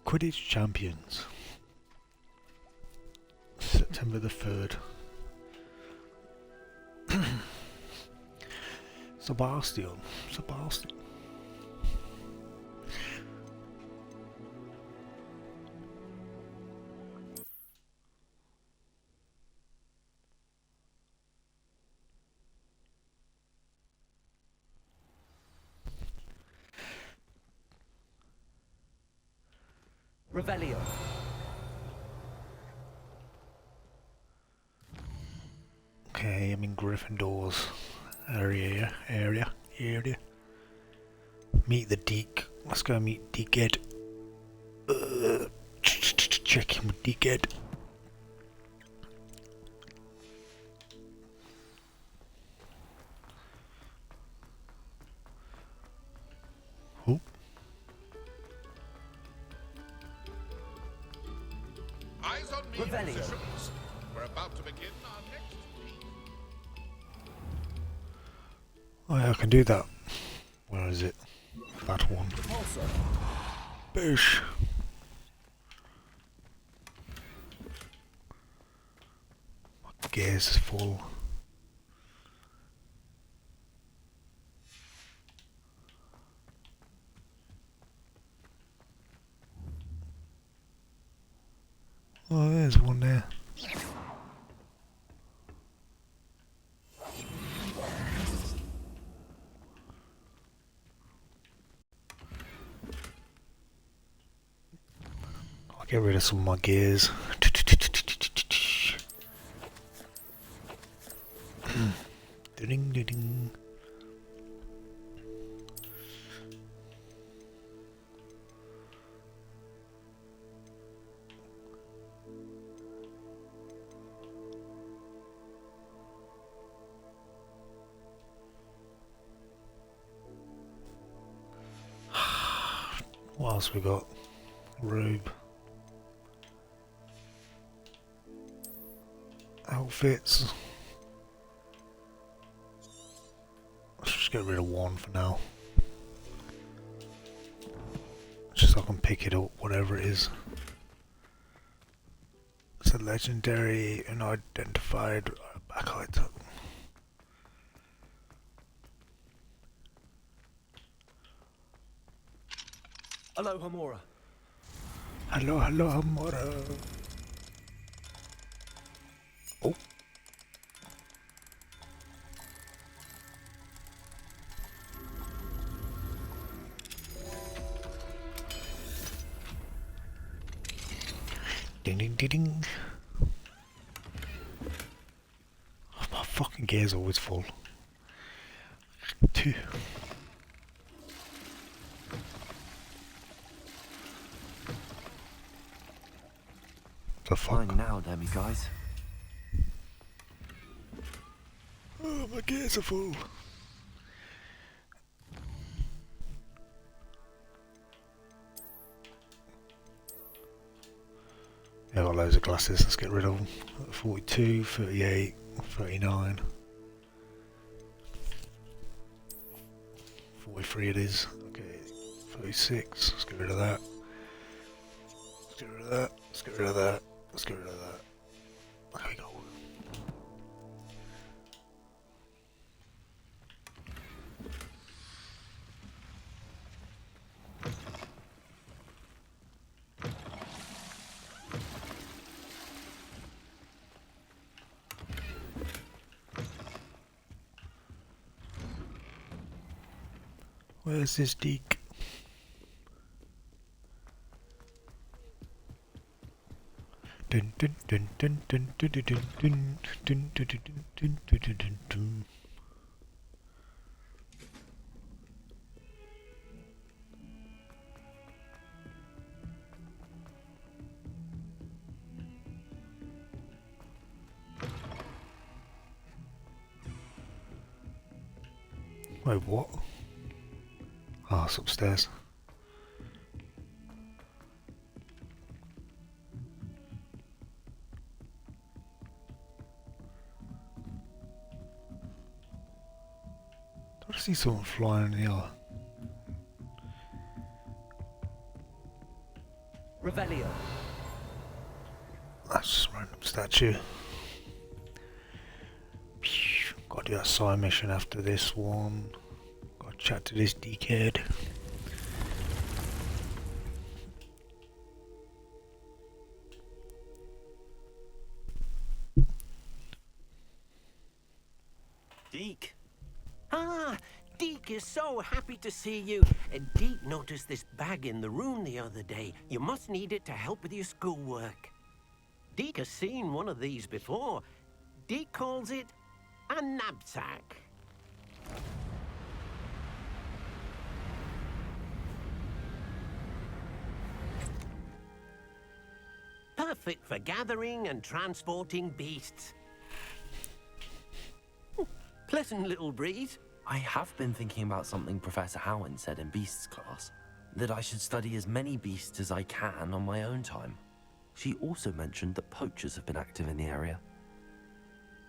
Quidditch champions. September the 3rd. Sebastian. Revelio. Okay, I'm in Gryffindor's area. Meet the Deke. Let's go meet Deekhead. Check in with Deekhead. Oh. Eyes on me, Revelio. officials. We're about to begin our next meeting. Oh yeah, I can do that. Where is it? That one. Also. Boosh. My gear's full. Oh, there's one there. I'll get rid of some of my gears. Ding ding ding. What else we got? Robe. Outfits. Let's just get rid of one for now. Just so I can pick it up, whatever it is. It's a legendary unidentified backlight. Hello, Hamora. Hello, Hamura. Oh. Ding ding ding ding. Oh, my fucking gear's always full. Two. The fuck? Fine now, then, you guys. Oh, my gears are full. Yeah, I've got loads of glasses, let's get rid of them. 42, 38, 39. 43 it is. Okay, 36, let's get rid of that. Let's get rid of that, let's get rid of that, let's get rid of that. There we go. Where's this Deke? Dun dun dun dun dun dun dun dun dun dun dun dun dun dun dun. Wait, what? Ah, it's upstairs. I see someone flying in the air. Revelio. That's just a random statue. Gotta do that side mission after this one. Gotta chat to this dickhead. Deke. Ah, Deke is so happy to see you. Deke noticed this bag in the room the other day. You must need it to help with your schoolwork. Deke has seen one of these before. Deke calls it a knapsack. Perfect for gathering and transporting beasts. Pleasant little breeze. I have been thinking about something Professor Howen said in Beasts class. That I should study as many beasts as I can on my own time. She also mentioned that poachers have been active in the area.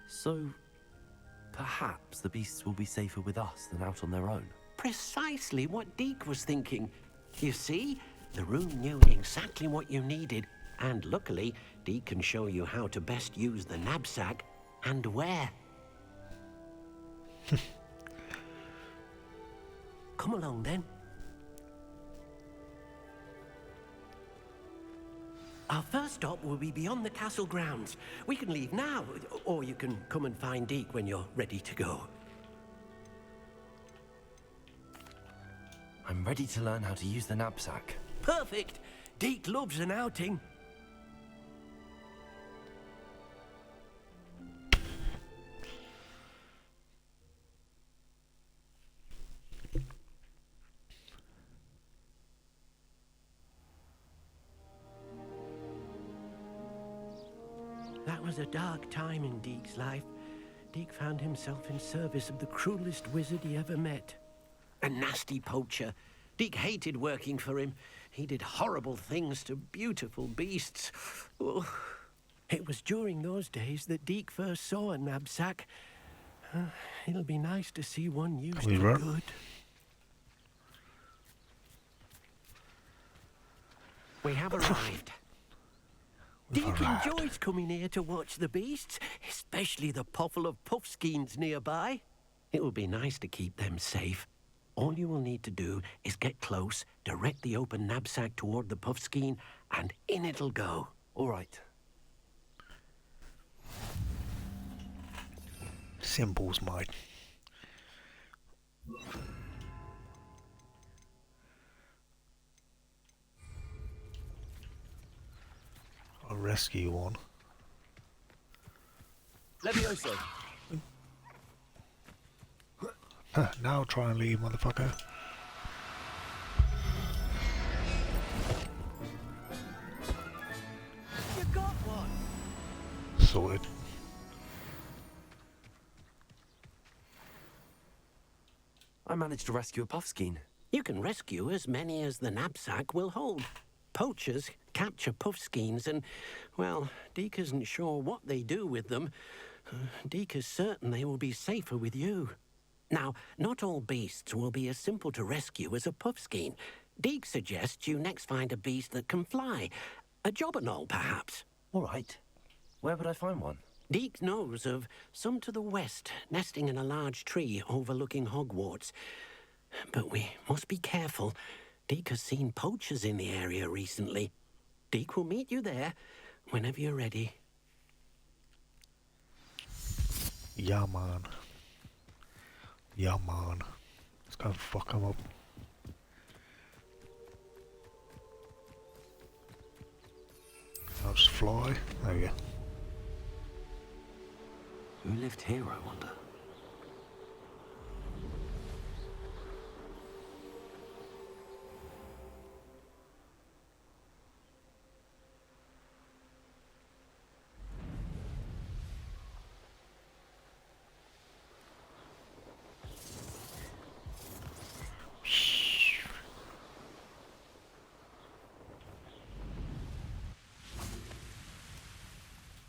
So, perhaps the beasts will be safer with us than out on their own. Precisely what Deke was thinking. You see, the room knew exactly what you needed, and luckily, Deke can show you how to best use the knapsack and where. Come along then. Our first stop will be beyond the castle grounds. We can leave now, or you can come and find Deke when you're ready to go. I'm ready to learn how to use the knapsack. Perfect. Deke loves an outing. That was a dark time in Deke's life. Deke found himself in service of the cruelest wizard he ever met. A nasty poacher. Deke hated working for him. He did horrible things to beautiful beasts. Oh. It was during those days that Deke first saw a knapsack. It'll be nice to see one used We for run? good. We have arrived. Deke enjoys coming here to watch the beasts, especially the puffle of puffskeins nearby. It will be nice to keep them safe. All you will need to do is get close, direct the open knapsack toward the puffskein, and in it'll go. All right. Symbols, mate. I'll rescue one. Levioso. Now try and leave, motherfucker. You got one! Sorted. I managed to rescue a puffskein. You can rescue as many as the knapsack will hold. Poachers capture puffskeins and, well, Deke isn't sure what they do with them. Deke is certain they will be safer with you. Now, not all beasts will be as simple to rescue as a puffskein. Deke suggests you next find a beast that can fly. A jobberknoll, perhaps. All right. Where would I find one? Deke knows of some to the west, nesting in a large tree overlooking Hogwarts. But we must be careful. Deke has seen poachers in the area recently. Deke will meet you there whenever you're ready. Yeah, man. Yeah, man. Let's go fuck him up. I'll just fly. There we go. Who lived here, I wonder?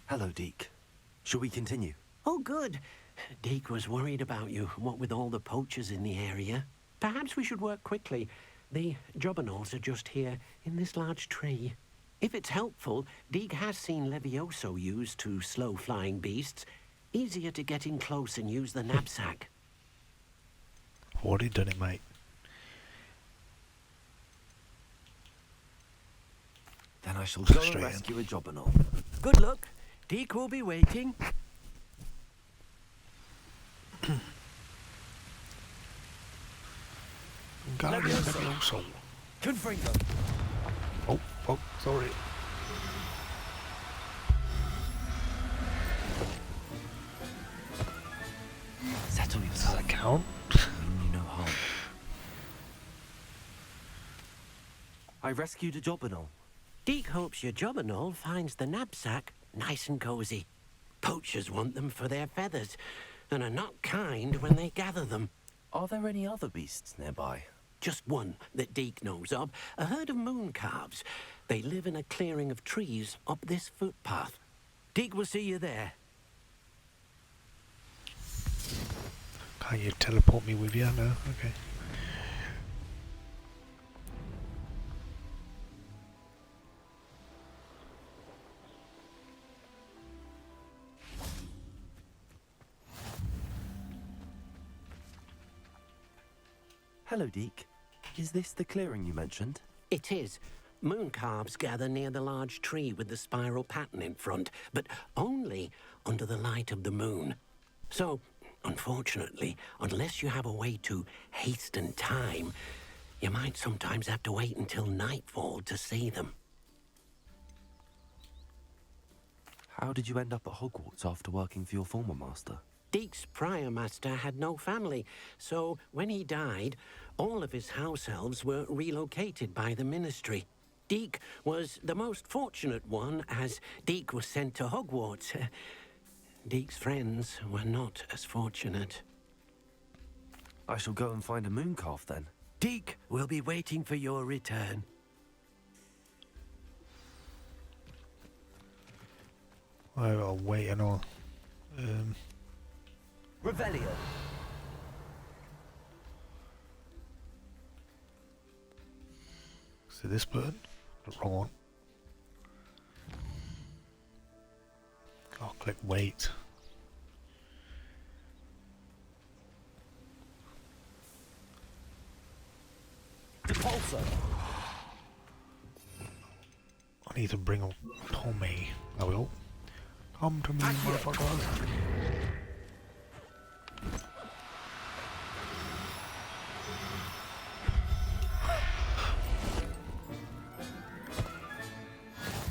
Hello, Deke. Shall we continue? Oh, good. Deke was worried about you, what with all the poachers in the area. Perhaps we should work quickly. The jobberknolls are just here, in this large tree. If it's helpful, Deek has seen Levioso used to slow flying beasts. Easier to get in close and use the knapsack. I've already done it, mate. Then I shall go and Straight in. rescue a Jobberknoll. Good luck. Deek will be waiting. Guardian Levioso. Confringo. Oh, fuck, sorry. Settle Does yourself. that count? Mean you no harm. I rescued a Jobberknoll. Deek hopes your Jobberknoll finds the knapsack nice and cozy. Poachers want them for their feathers, and are not kind when they gather them. Are there any other beasts nearby? Just one that Deek knows of, a herd of moon calves. They live in a clearing of trees up this footpath. Deek will see you there. Can't you teleport me with you? No? Okay. Hello, Deek. Is this the clearing you mentioned? It is. Moon calves gather near the large tree with the spiral pattern in front, but only under the light of the moon. So, unfortunately, unless you have a way to hasten time, you might sometimes have to wait until nightfall to see them. How did you end up at Hogwarts after working for your former master? Deek's prior master had no family, so when he died, all of his house elves were relocated by the ministry. Deek was the most fortunate one, as Deek was sent to Hogwarts. Deek's friends were not as fortunate. I shall go and find a mooncalf then. Deek will be waiting for your return. I'll wait and all. Revelio. So this button? The wrong one. I'll click wait. Repulsor. I need to bring up Tommy. There we go. Come to me, motherfucker.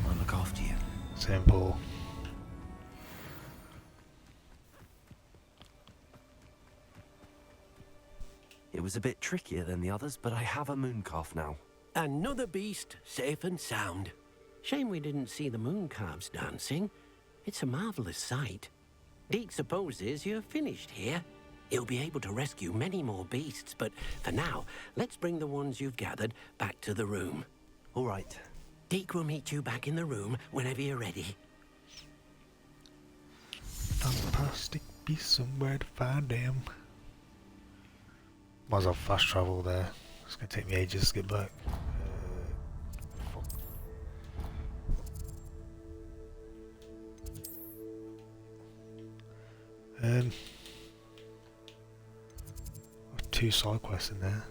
I'll look after you. Simple. It was a bit trickier than the others, but I have a mooncalf now. Another beast, safe and sound. Shame we didn't see the moon calves dancing. It's a marvelous sight. Deek supposes you're finished here. He'll be able to rescue many more beasts, but for now, let's bring the ones you've gathered back to the room. All right. Deek will meet you back in the room whenever you're ready. Fantastic beast, somewhere to find them. Might as well fast travel there. It's gonna take me ages to get back. Fuck. Two side quests in there.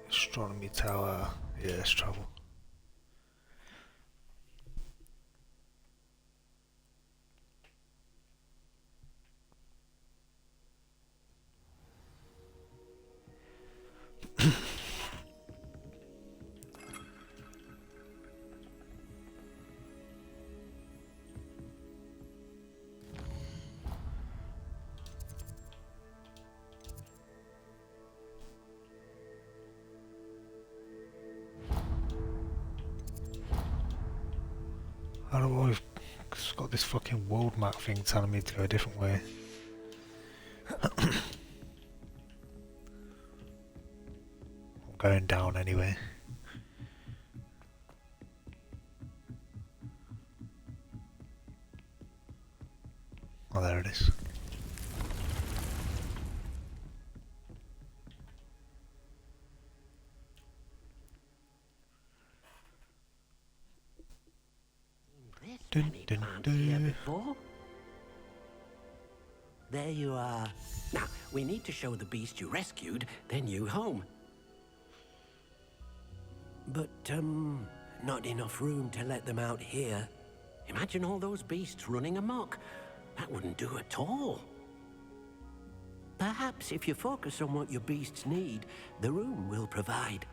Astronomy tower. Yeah, let's travel. How do I... It's got this fucking world map thing telling me to go a different way. I'm going down anyway. Oh, there it is. Dun, Any dun, plants here dun. before? There you are. Now, we need to show the beast you rescued their new home. But, not enough room to let them out here. Imagine all those beasts running amok. That wouldn't do at all. Perhaps if you focus on what your beasts need, the room will provide.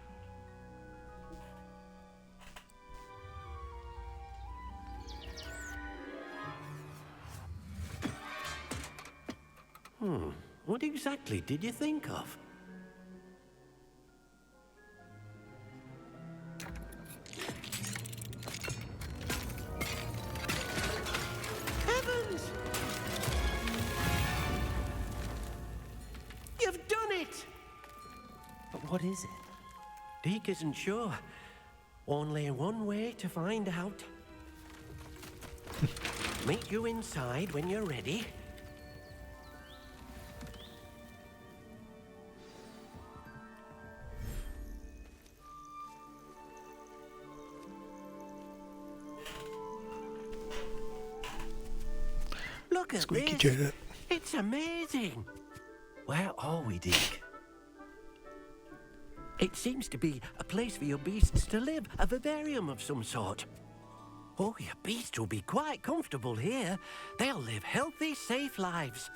What exactly did you think of? Heavens! You've done it! But what is it? Deke isn't sure. Only one way to find out. Meet you inside when you're ready. Look at Squeaky this. jet. It's amazing. Where are we, Deke? It seems to be a place for your beasts to live, a vivarium of some sort. Oh, your beasts will be quite comfortable here. They'll live healthy, safe lives.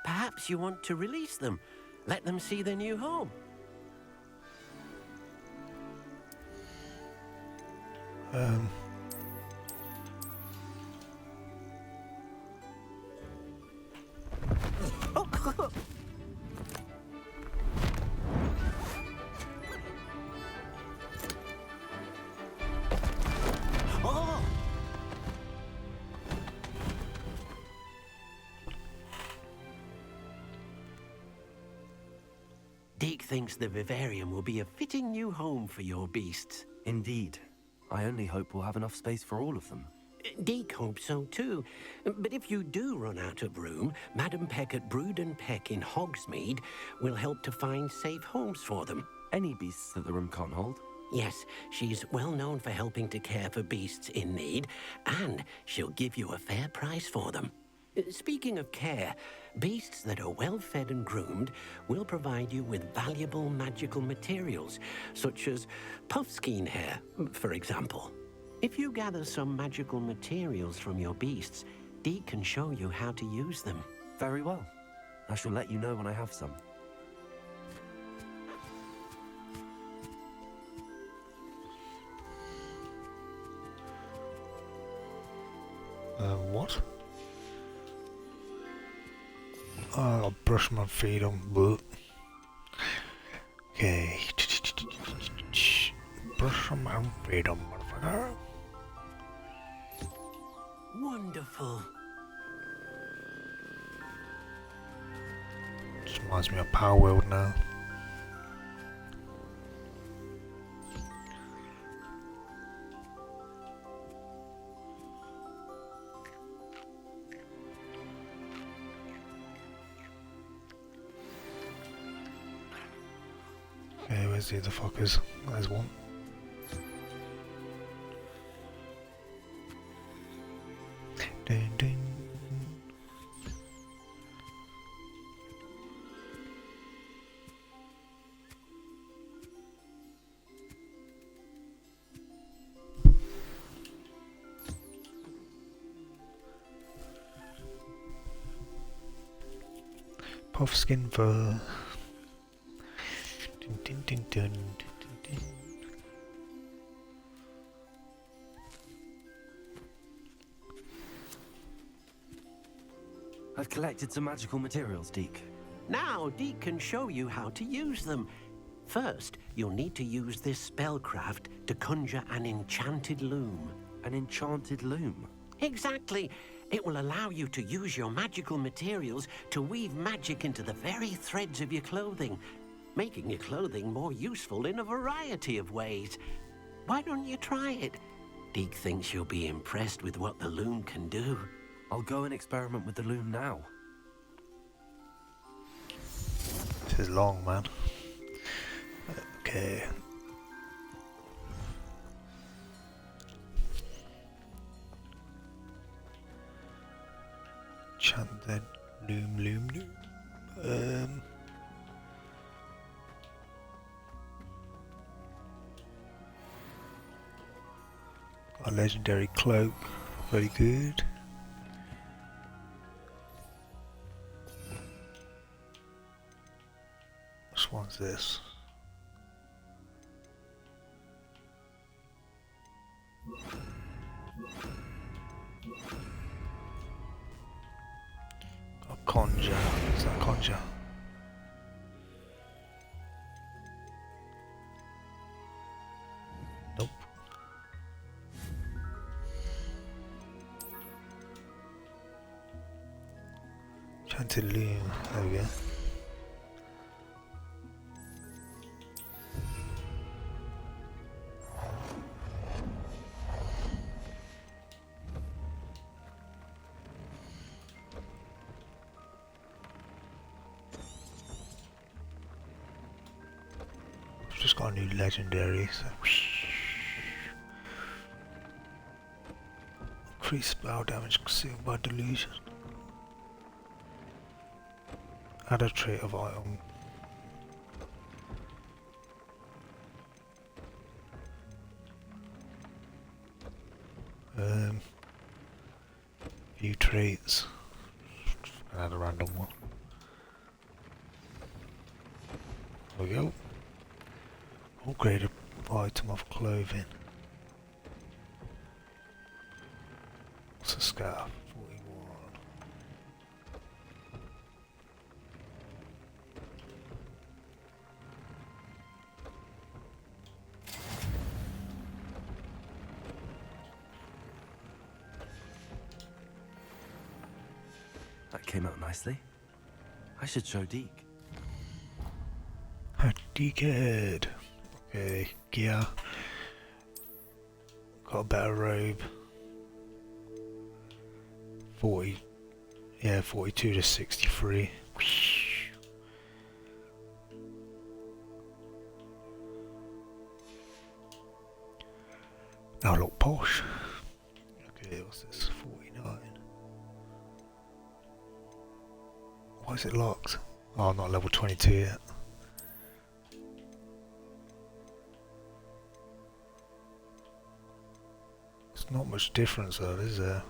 Perhaps you want to release them, let them see their new home. Oh. Oh. Deke thinks the vivarium will be a fitting new home for your beasts. Indeed. I only hope we'll have enough space for all of them. Deke hopes so too. But if you do run out of room, Madam Peck at Brood and Peck in Hogsmeade will help to find safe homes for them. Any beasts that the room can't hold? Yes, she's well known for helping to care for beasts in need, and she'll give you a fair price for them. Speaking of care, beasts that are well fed and groomed will provide you with valuable magical materials, such as puffskein hair, for example. If you gather some magical materials from your beasts, Deke can show you how to use them. Very well. I shall let you know when I have some. What? I'll brush my feet on. Bleh. Okay. Brush on my feet on, motherfucker. Wonderful. Just reminds me of Power World now. Okay, where's the other fuckers? There's one. Dun, dun. Puffskin fur. Dun, dun, dun, dun, dun, dun. I've collected some magical materials, Deke. Now Deke can show you how to use them. First, you'll need to use this spellcraft to conjure an enchanted loom. An enchanted loom. Exactly. It will allow you to use your magical materials to weave magic into the very threads of your clothing, making your clothing more useful in a variety of ways. Why don't you try it? Deke thinks you'll be impressed with what the loom can do. I'll go and experiment with the loom now. This is long, man. Okay. Enchanted loom. Got a legendary cloak, very good. Which one's this? Got a conjure. Is that a conjure? Nope. Enchanted loom. There we go. Just got a new legendary, so increase spell damage consumed by delusion. Add a trait of item. View traits. Add a random one. There we go. Upgrade an item of clothing. What's a scarf? 41. That came out nicely. I should show Deke. A dickhead. Okay, gear. Got a better robe. 40. Yeah, 42 to 63. Now look posh. Okay, what's this? 49. Why is it locked? Oh, I'm not level 22 yet. There's not much difference though, is there?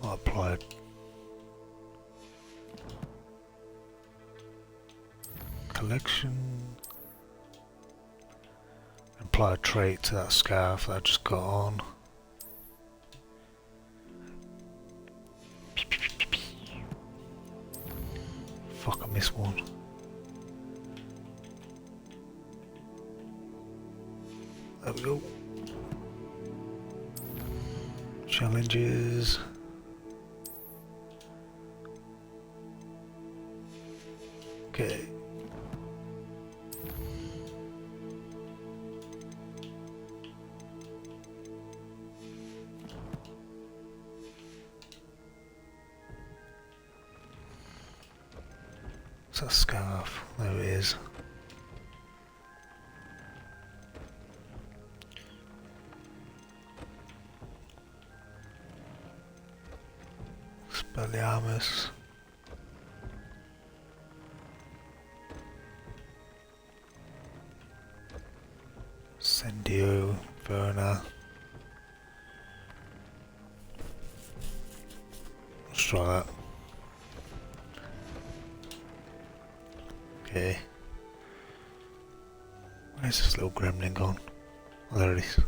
I'll apply it. Collection. Apply a trait to that scarf that I just got on. Fuck, I missed one. There we go. Challenges. Okay. What's that scarf? There it is. Spelliarmus. Sendio, Verna. Let's try that. Okay. Where's this little gremlin gone? Oh, there it is.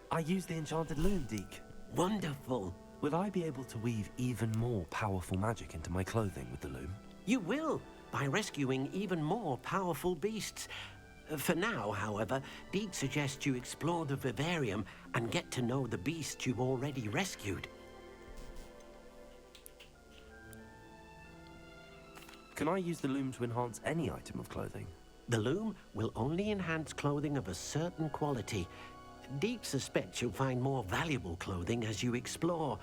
I used the enchanted loom, Deke. Wonderful. Will I be able to weave even more powerful magic into my clothing with the loom? You will, by rescuing even more powerful beasts. For now, however, Deke suggests you explore the vivarium and get to know the beasts you've already rescued. Can I use the loom to enhance any item of clothing? The loom will only enhance clothing of a certain quality. Deke suspects you'll find more valuable clothing as you explore.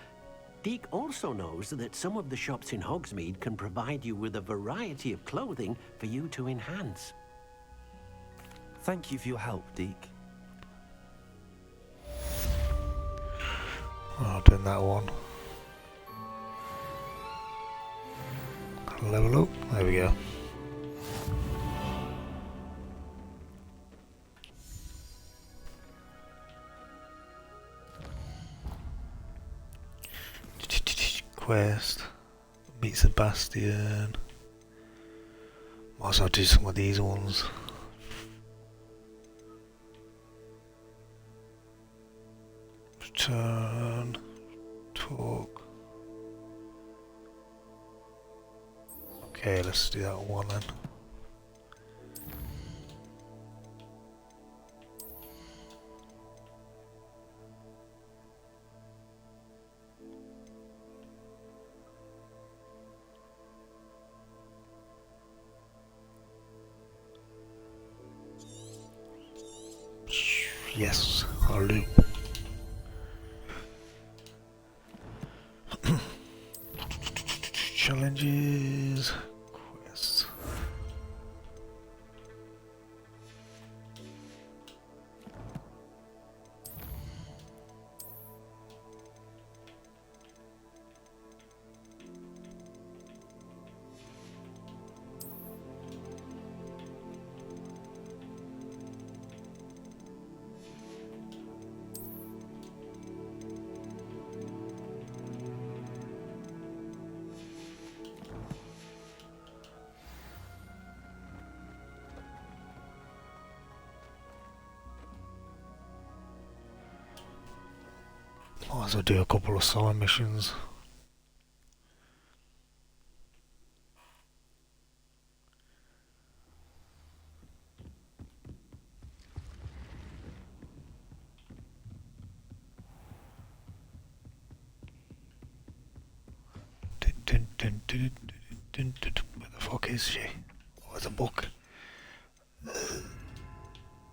Deke also knows that some of the shops in Hogsmeade can provide you with a variety of clothing for you to enhance. Thank you for your help, Deke. Oh, doing that one. Level up. There we go. Quest. Meet Sebastian. Might as well do some of these ones. Return. Talk. Okay, let's do that one then. Yes, I'll loop. Challenges, quests. Might as well do a couple of side missions. Where the fuck is she? Where's the book?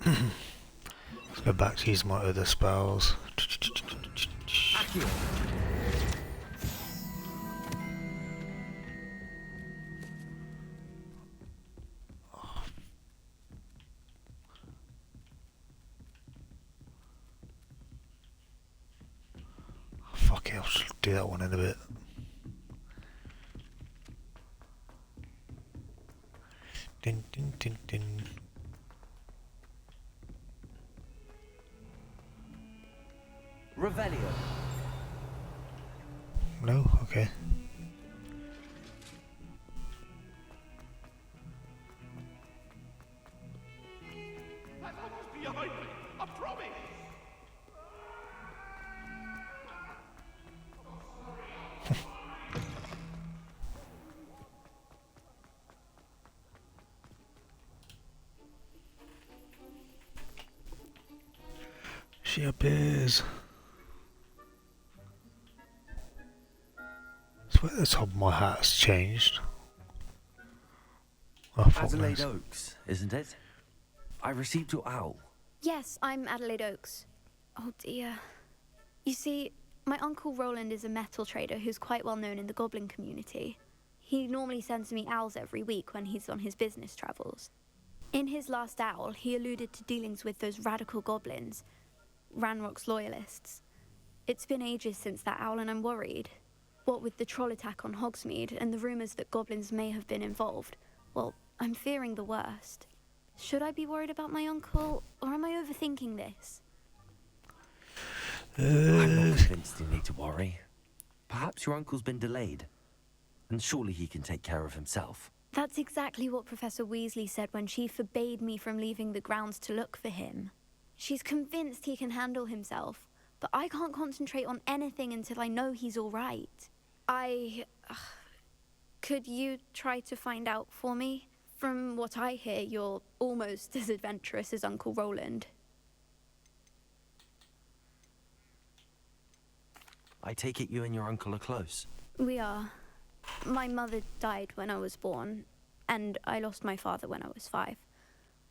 Let's go back to use my other spells. Fuck it, I'll just do that one in a bit. Din din din din. Revelio. No? Okay. That was behind me. I promise. She appears. I swear the top of my hat's changed. Oh, fuck Adelaide knows. Oaks, isn't it? I received your owl. Yes, I'm Adelaide Oaks. Oh dear. You see, my uncle Roland is a metal trader who's quite well known in the goblin community. He normally sends me owls every week when he's on his business travels. In his last owl, he alluded to dealings with those radical goblins, Ranrock's loyalists. It's been ages since that owl and I'm worried. What with the troll attack on Hogsmeade and the rumours that goblins may have been involved, well, I'm fearing the worst. Should I be worried about my uncle, or am I overthinking this? I'm not convinced you need to worry. Perhaps your uncle's been delayed, and surely he can take care of himself. That's exactly what Professor Weasley said when she forbade me from leaving the grounds to look for him. She's convinced he can handle himself, but I can't concentrate on anything until I know he's all right. Could you try to find out for me? From what I hear, you're almost as adventurous as Uncle Roland. I take it you and your uncle are close. We are. My mother died when I was born, and I lost my father when I was 5.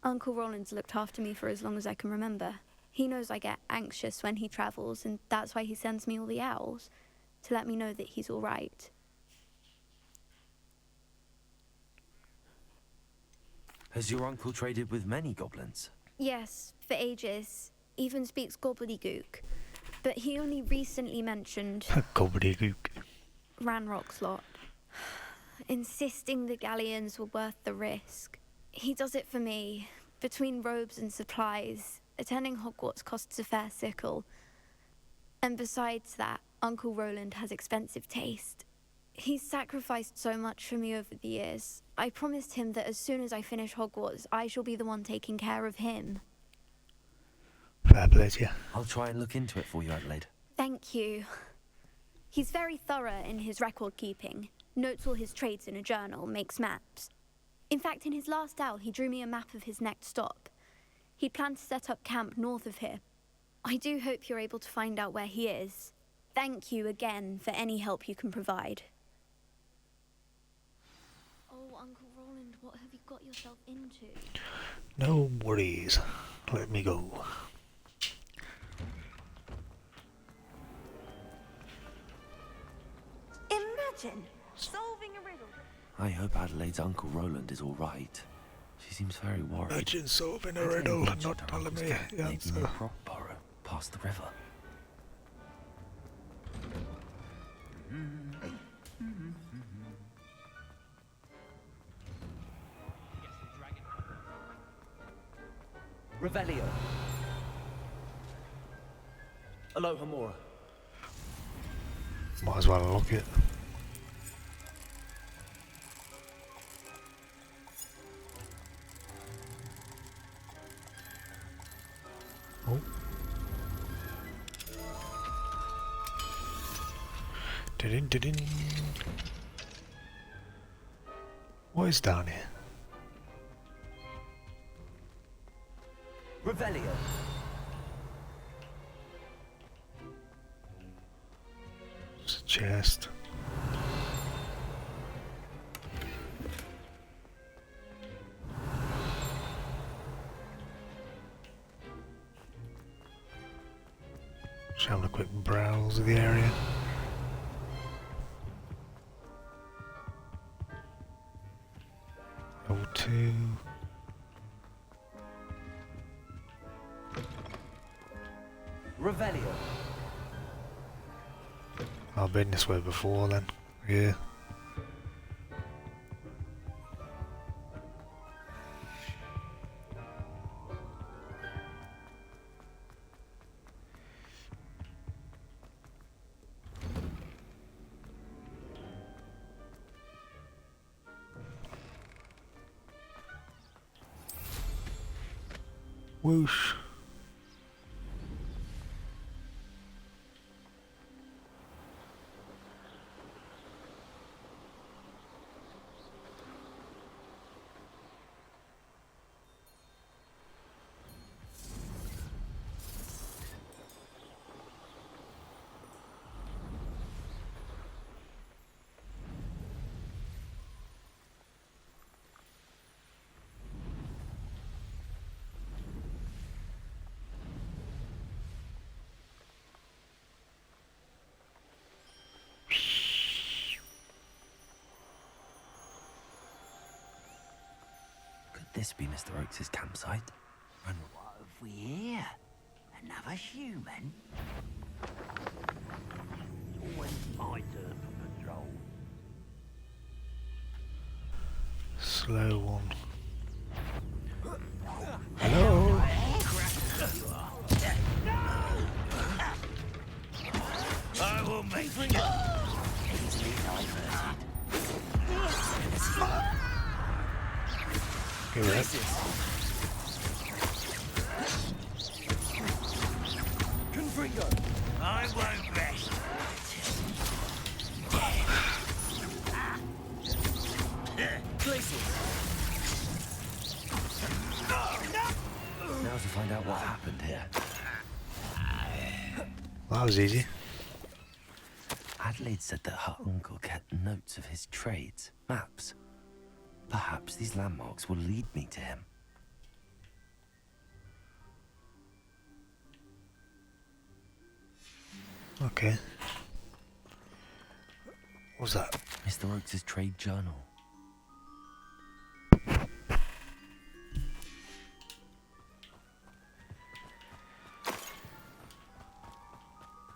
Uncle Roland's looked after me for as long as I can remember. He knows I get anxious when he travels, and that's why he sends me all the owls, to let me know that he's all right. Has your uncle traded with many goblins? Yes, for ages. Even speaks gobbledygook. But he only recently mentioned Gobbledygook. Ranrock's lot, insisting the galleons were worth the risk. He does it for me. Between robes and supplies, attending Hogwarts costs a fair sickle. And besides that, Uncle Roland has expensive taste. He's sacrificed so much for me over the years. I promised him that as soon as I finish Hogwarts, I shall be the one taking care of him. Fair play to you. I'll try and look into it for you, Adelaide. Thank you. He's very thorough in his record keeping, notes all his trades in a journal, makes maps. In fact, in his last owl, he drew me a map of his next stop. He planned to set up camp north of here. I do hope you're able to find out where he is. Thank you again for any help you can provide. Oh, Uncle Roland, what have you got yourself into? No worries. Let me go. Imagine solving a riddle. I hope Adelaide's Uncle Roland is all right. She seems very worried. Imagine solving a Adelaide riddle and mentioned not her telling uncle's me camp the may be answer. near Crockborough, past the river. Revelio. Aloha Mora. Might as well unlock it. Oh. Didin. What is down here? Revelio. It's a chest. Just having a quick browse of the area. L2. Revelio. I've been this way before then. Yeah. Whoosh. Could this be Mr. Oakes' campsite? And what have we here? Another human? Always my turn for patrol. Slow one. Hello? I will make you easily diverted. Give me that. Confringo. I won't rest. Now to find out what happened here. That was easy. Adelaide said that her uncle kept notes of his trades, maps. Perhaps these landmarks will lead me to him. Okay. What's that? Mr. Oakes' trade journal.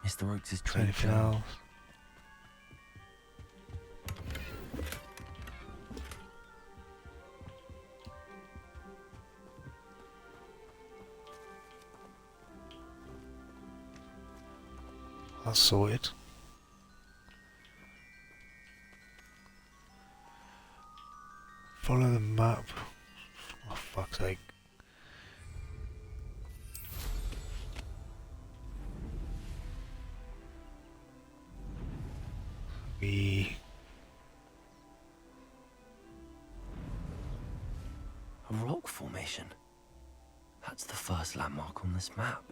Mr. Oakes' trade Anything journal. else? That's sorted. Follow the map. Oh, fuck's sake. We... A rock formation. That's the first landmark on this map.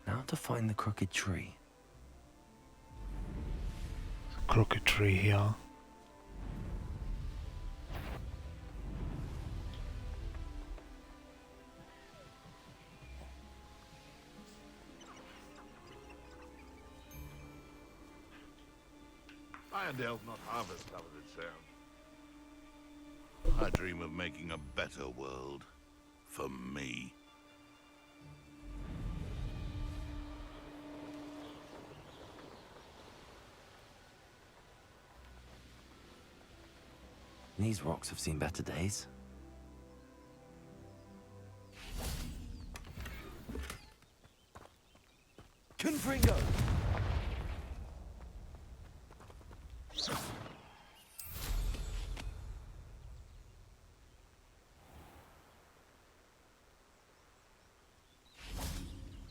Now to find the crooked tree. crooked tree here. Irondale's not half as tough as it sounds. I dream of making a better world. For me. These rocks have seen better days. Confringo!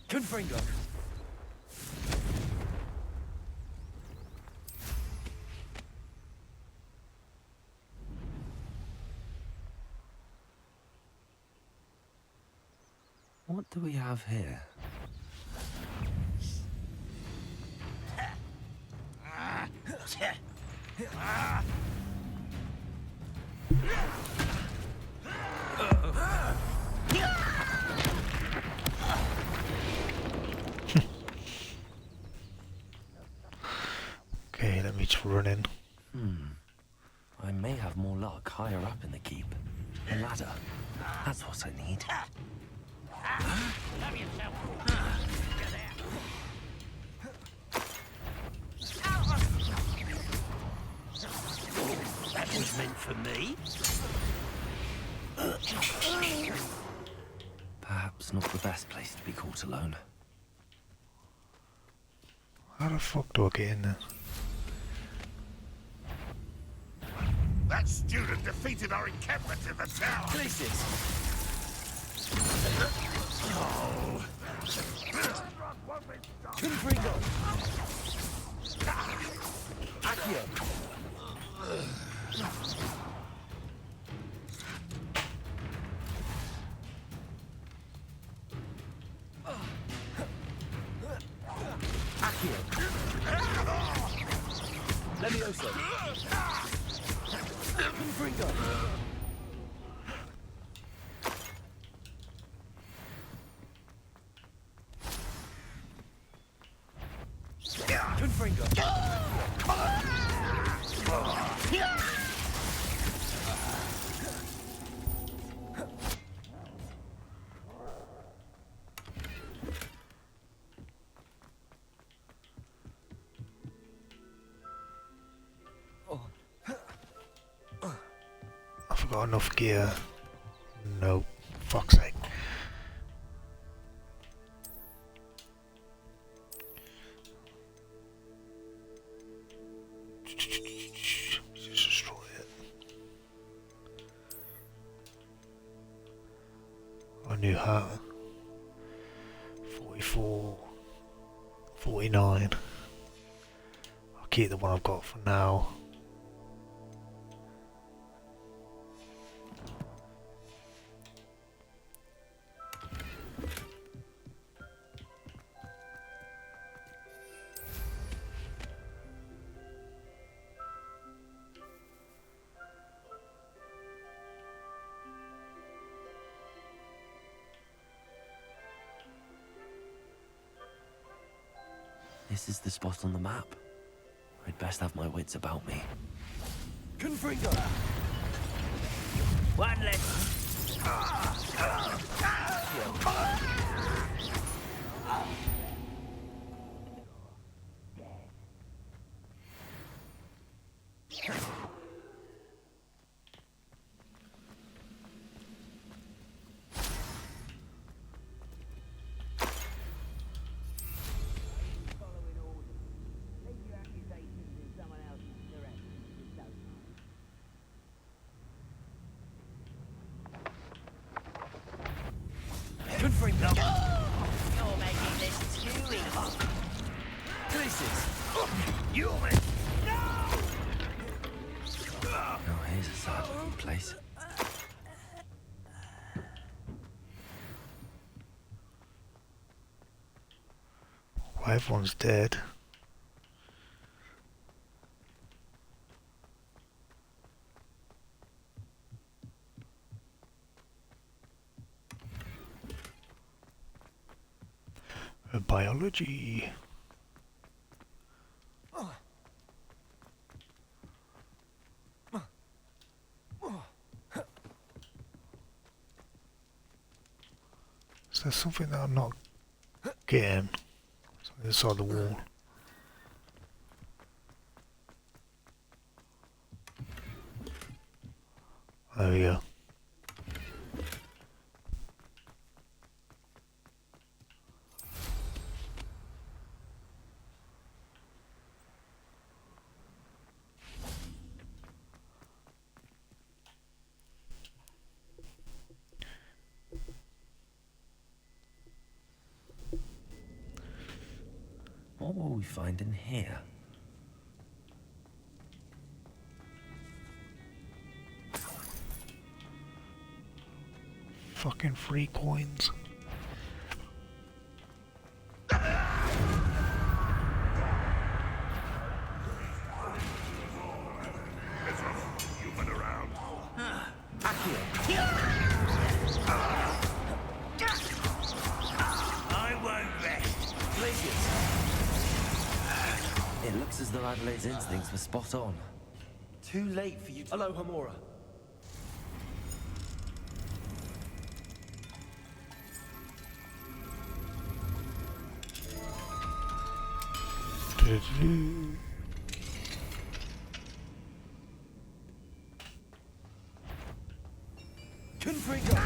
Confringo! What do we have here? Okay, let me just run in. I may have more luck higher up in the keep. A ladder. That's what I need. That was meant for me. Perhaps not the best place to be caught alone. How the fuck do I get in there? That student defeated our encampment in the tower. Places! Confringo! Accio! Accio! Levioso! Confringo! Confringo! I forgot enough gear. No, fuck's sake. Just destroy it. A new hat. 44. 49. I'll keep the one I've got for now. This is the spot on the map. I'd best have my wits about me. Confringo! One less. Confringo! You're making this too easy. Places! Human! Oh, here's a sad looking place. Why everyone's dead? Biology. Is there something that I'm not getting? Something inside the wall. There we go. What will we find in here? Fucking free coins. Human around. I won't rest. It looks as though Adelaide's instincts were spot on. Too late for you to... Aloha, Mora. Do-do-do. Confringo!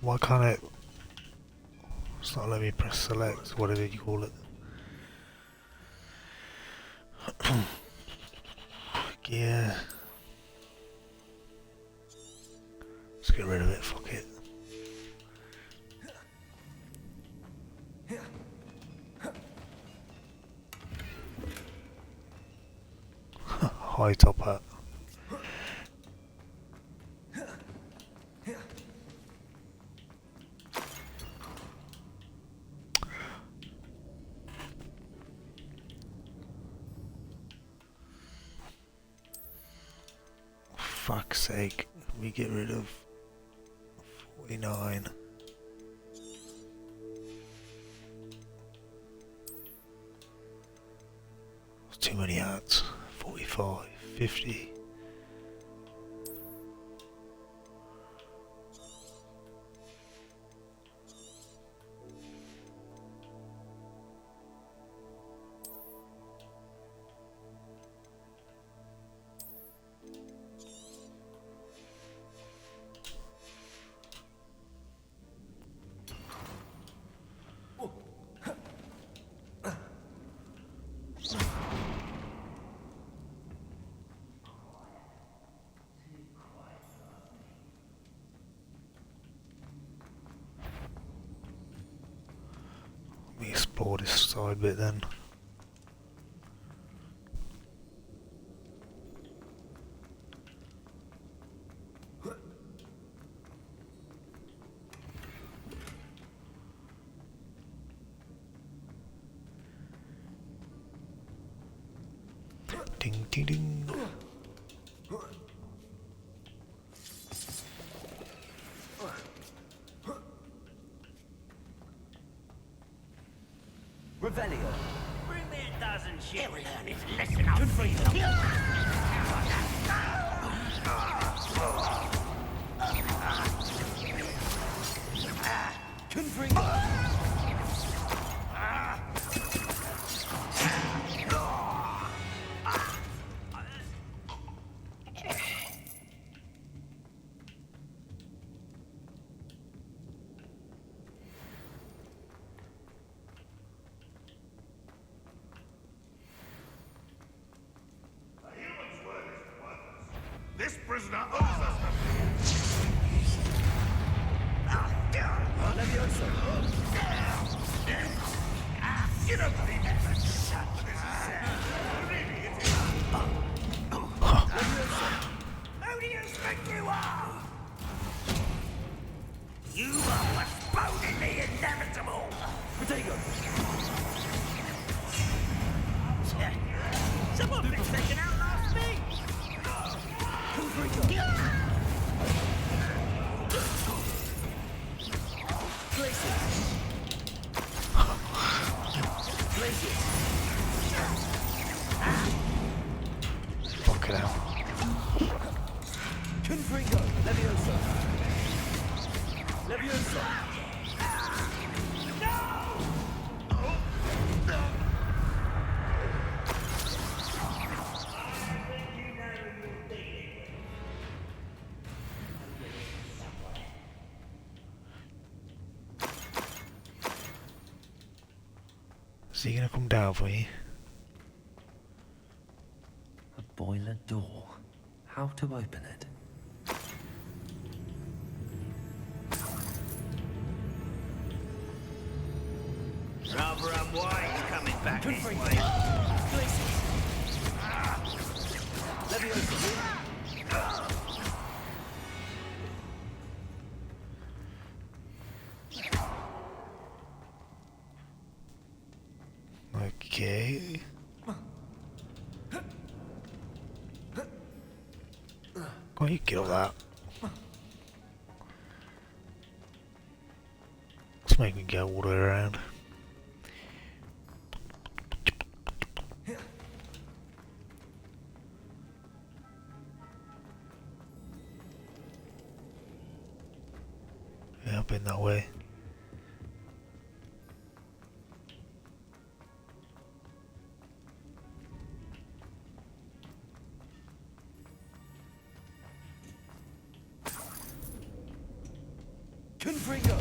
Why can't it? It's not letting me press select, whatever you call it. Yeah. Let's get rid of it, fuck it. High top hat. Fuck's sake, we get rid of 49. That's too many hats. 45, 50. Let me explore this side bit then. ding, ding. Revelio. Bring me a dozen ships. He'll learn his lesson out freedom. Confringo. This prisoner owes us You don't believe it, but shut this is sad. Really, it is. Who do you think you are? You are postponing the inevitable. Potato. Someone's been taken out last week. Fuck it out. Confringo. Leviosa. Leviosa. Is he gonna come down for you? A boiler door. How to open it? Rather unwise you coming back this way. Okay. Go on, you kill that. Let's make me go all the way around. Yeah, I've been that way. Confringo.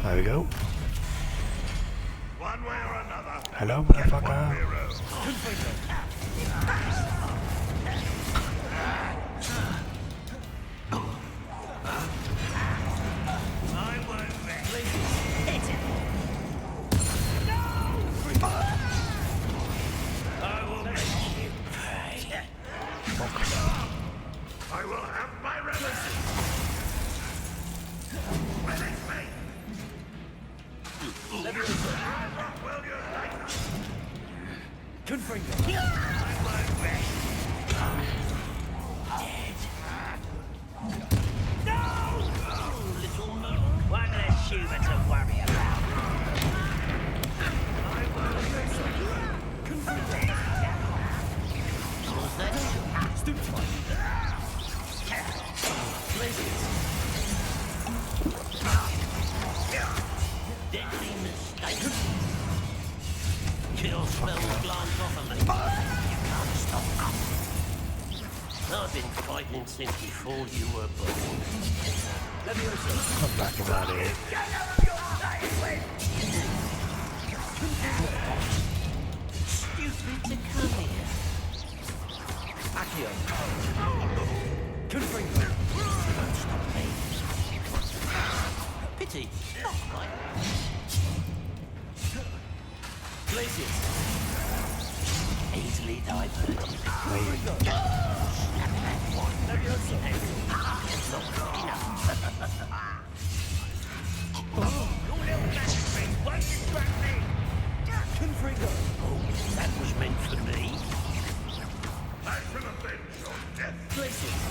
There we go. One way or another. Hello, Get one motherfucker. hero. I won't rest. I will make you pay. I will have my revenge. Release me. Will you like Confringo. I won't rest. Little moon. One less Schubert to worry about. Deadly mistake. Kill spells glance off of me. You can't stop. I've been fighting since before you were born. Come back around here. Stupid to come here. Accio. Confringo. Don't stop me. Pity. Not quite. Glacius. Easily diverted. Confringo. Leviosa. It's not good enough. Your little magic thing won't distract me! Confringo. Oh, that was meant for me. I shall avenge your death! Glacius.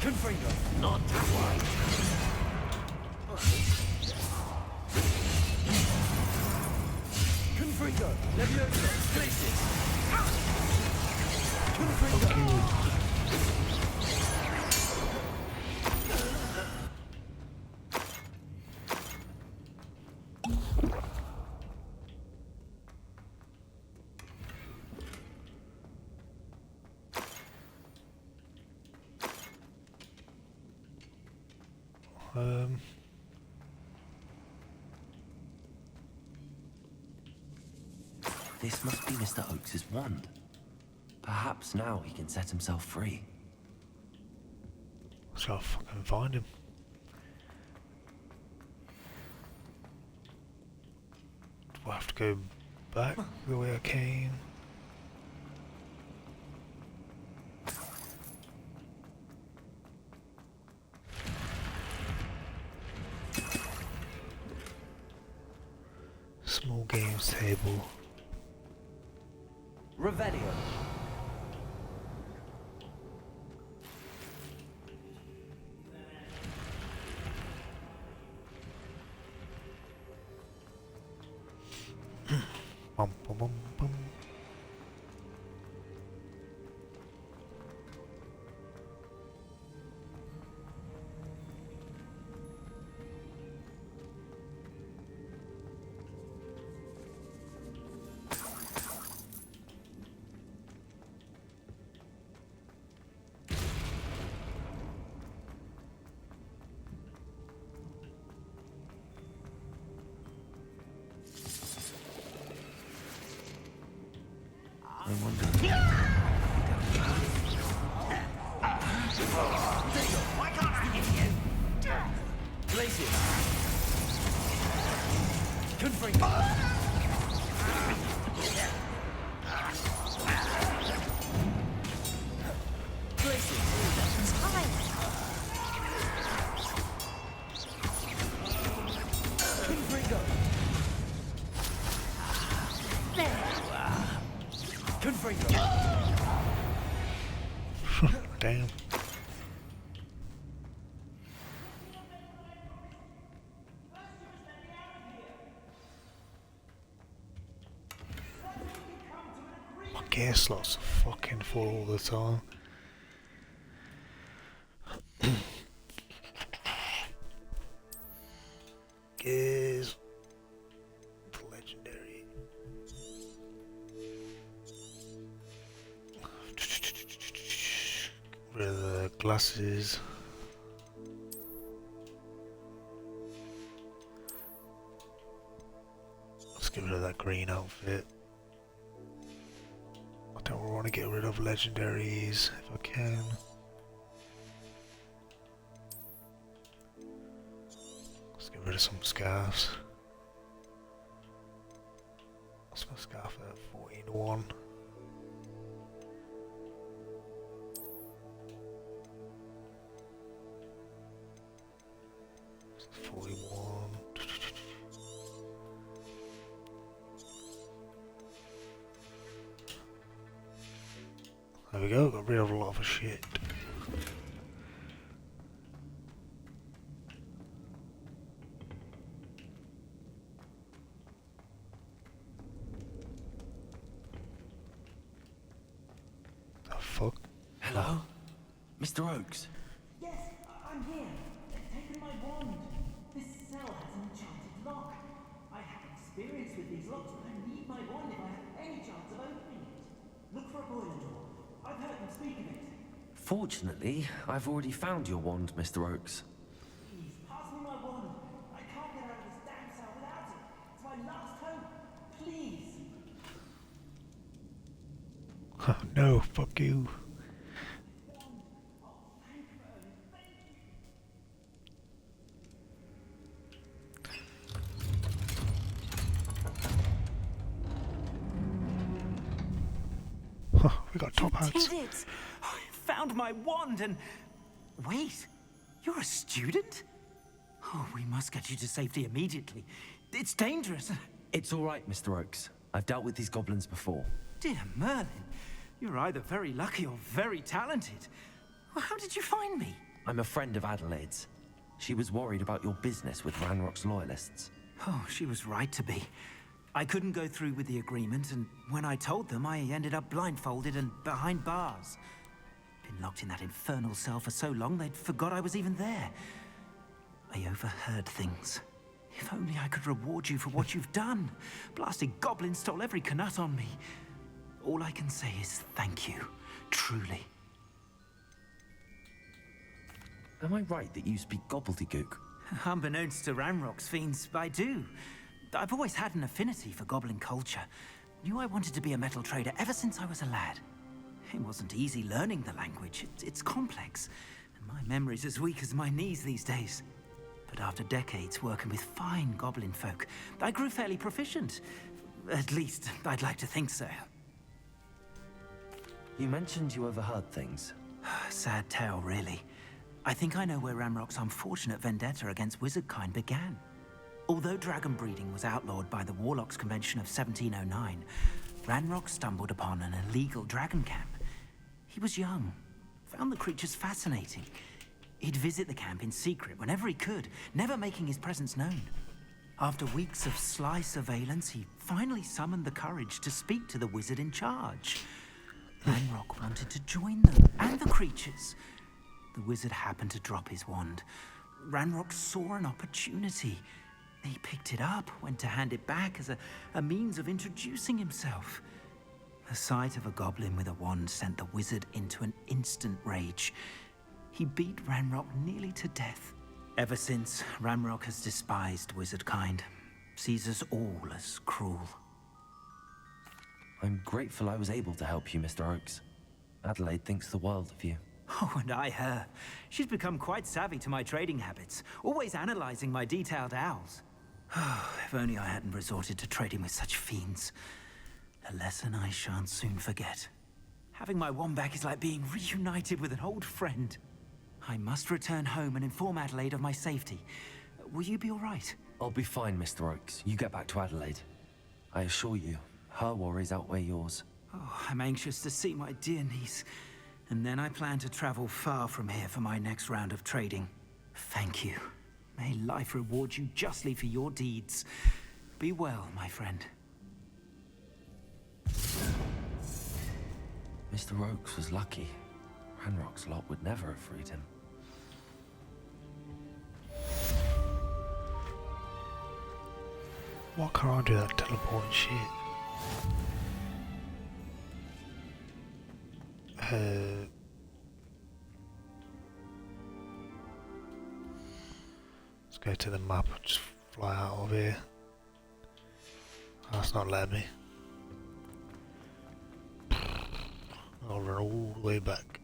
Confringo. Not quite. Confringo. Leviosa. Glacius. Confringo. This must be Mr. Oakes's wand. Perhaps now he can set himself free. So I'll fucking find him. Do I have to go back the way I came? Small games table. Revelio. Bum, bum, bum, bum. I wonder. Why can't I hit you? Glacius. Confringo. Glacius. Confringo. Confringo. Damn. My gear slots are fucking full all the time. Gears. The legendary. Rid of the glasses. Let's get rid of that green outfit. I don't want to get rid of legendaries if I can. Let's get rid of some scarves. What's my scarf at? 14 to 1. It's 41. There we go, got rid of a lot of shit. The fuck? Hello? Mr. Oakes? Yes, I'm here. They've taken my wand. This cell has an enchanted lock. I have experience with these locks, but I need my wand if I have any chance of opening it. Look for a boiler door. I've heard them speak of it. Fortunately, I've already found your wand, Mr. Oakes. Please, pass me my wand. I can't get out of this damn cell without it. It's my last hope. Oh, fuck you. Huh, we got top hats. You did it! I found my wand and... Wait, you're a student? Oh, we must get you to safety immediately. It's dangerous. It's all right, Mr. Oakes. I've dealt with these goblins before. Dear Merlin, you're either very lucky or very talented. Well, how did you find me? I'm a friend of Adelaide's. She was worried about your business with Ranrock's loyalists. Oh, she was right to be. I couldn't go through with the agreement, and when I told them, I ended up blindfolded and behind bars. Been locked in that infernal cell for so long, they'd forgot I was even there. I overheard things. If only I could reward you for what you've done. Blasted goblins stole every Knut on me. All I can say is thank you, truly. Am I right that you speak gobbledygook? Unbeknownst to Ranrock's fiends, I do. I've always had an affinity for goblin culture. Knew I wanted to be a metal trader ever since I was a lad. It wasn't easy learning the language. It's complex, and my memory's as weak as my knees these days. But after decades working with fine goblin folk, I grew fairly proficient. At least, I'd like to think so. You mentioned you overheard things. Sad tale, really. I think I know where Ranrock's unfortunate vendetta against wizardkind began. Although dragon breeding was outlawed by the Warlocks Convention of 1709, Ranrock stumbled upon an illegal dragon camp. He was young, found the creatures fascinating. He'd visit the camp in secret whenever he could, never making his presence known. After weeks of sly surveillance, he finally summoned the courage to speak to the wizard in charge. Ranrock wanted to join them and the creatures. The wizard happened to drop his wand. Ranrock saw an opportunity. He picked it up, went to hand it back as a means of introducing himself. The sight of a goblin with a wand sent the wizard into an instant rage. He beat Ranrock nearly to death. Ever since, Ranrock has despised wizardkind, sees us all as cruel. I'm grateful I was able to help you, Mr. Oakes. Adelaide thinks the world of you. Oh, and I her. She's become quite savvy to my trading habits, always analyzing my detailed owls. If only I hadn't resorted to trading with such fiends. A lesson I shan't soon forget. Having my wand back is like being reunited with an old friend. I must return home and inform Adelaide of my safety. Will you be all right? I'll be fine, Mr. Oakes. You get back to Adelaide. I assure you, her worries outweigh yours. Oh, I'm anxious to see my dear niece. And then I plan to travel far from here for my next round of trading. Thank you. May life reward you justly for your deeds. Be well, my friend. Mr. Oakes was lucky. Ranrock's lot would never have freed him. Why can't I do that teleporting shit? Let's go to the map and just fly out of here. That's not letting me. I'll run all the way back.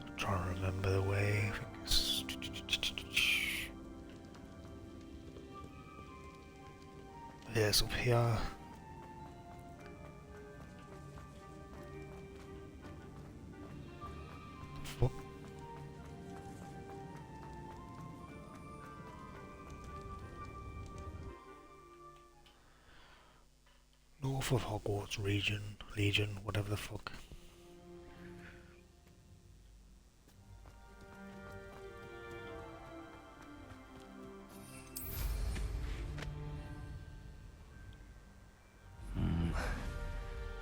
I'm trying to remember the way. I think it's yeah, it's up here. Fuck. North of Hogwarts Legion, whatever the fuck.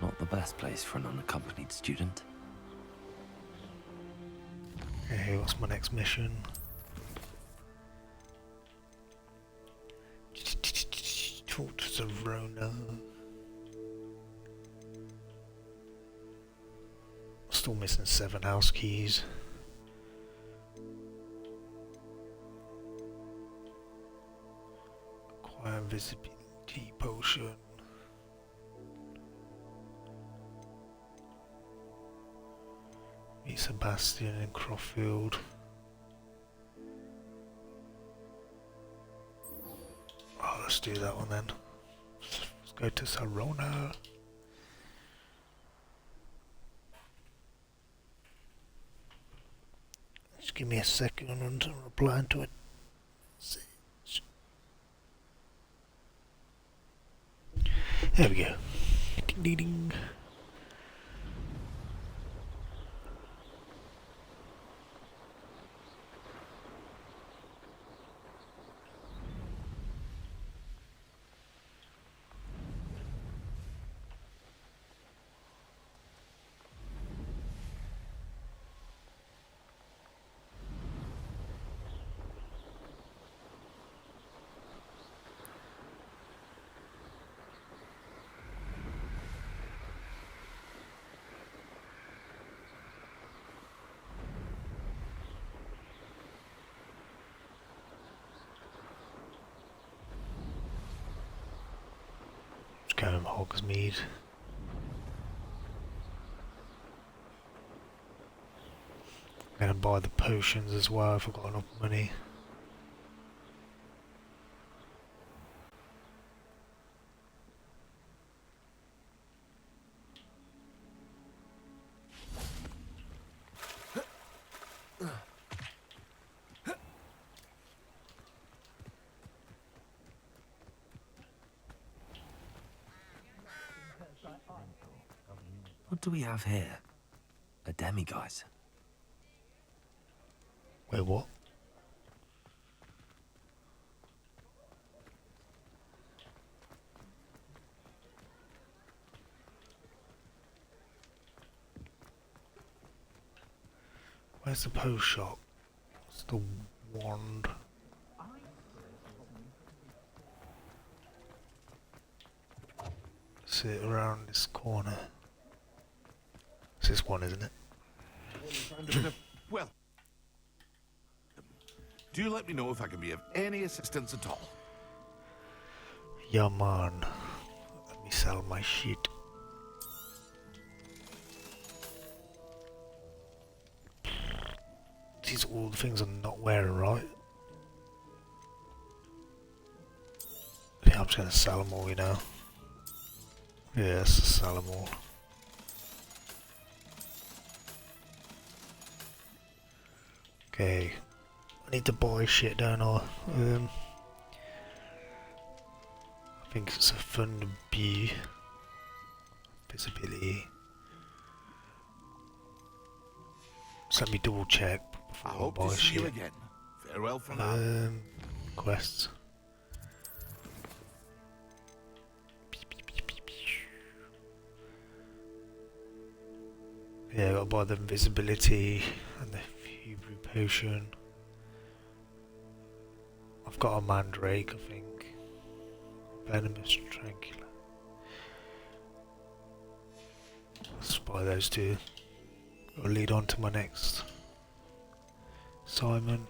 Not the best place for an unaccompanied student. Okay, what's my next mission? Talk to Zerona. Still missing 7 house keys. My invisibility potion. Meet Sebastian in Croffield. Oh, let's do that one then. Let's go to Sarona. Just give me a second until I'm replying to it. There we go. Ding ding ding. Going Hogsmeade. I'm gonna buy the potions as well if I've got enough money. What do we have here? A demiguise. Wait, what? Where's the post shop? It's the wand. Sit around this corner. It's this one, isn't it? Well, do let me know if I can be of any assistance at all. Yeah, man. Let me sell my shit. These are all the things I'm not wearing, right? Yeah, I'm just gonna sell them all, you know. Yes, sell them all. Okay, I need to buy shit, don't I? I think it's a fun B visibility. Just let me double check I before I hope buy to see you shit. again. Farewell for now. Quests. Yeah, I gotta buy the invisibility and the Hebrew potion. I've got a mandrake, I think. Venomous tranquilla. Let's buy those two. I'll lead on to my next Simon.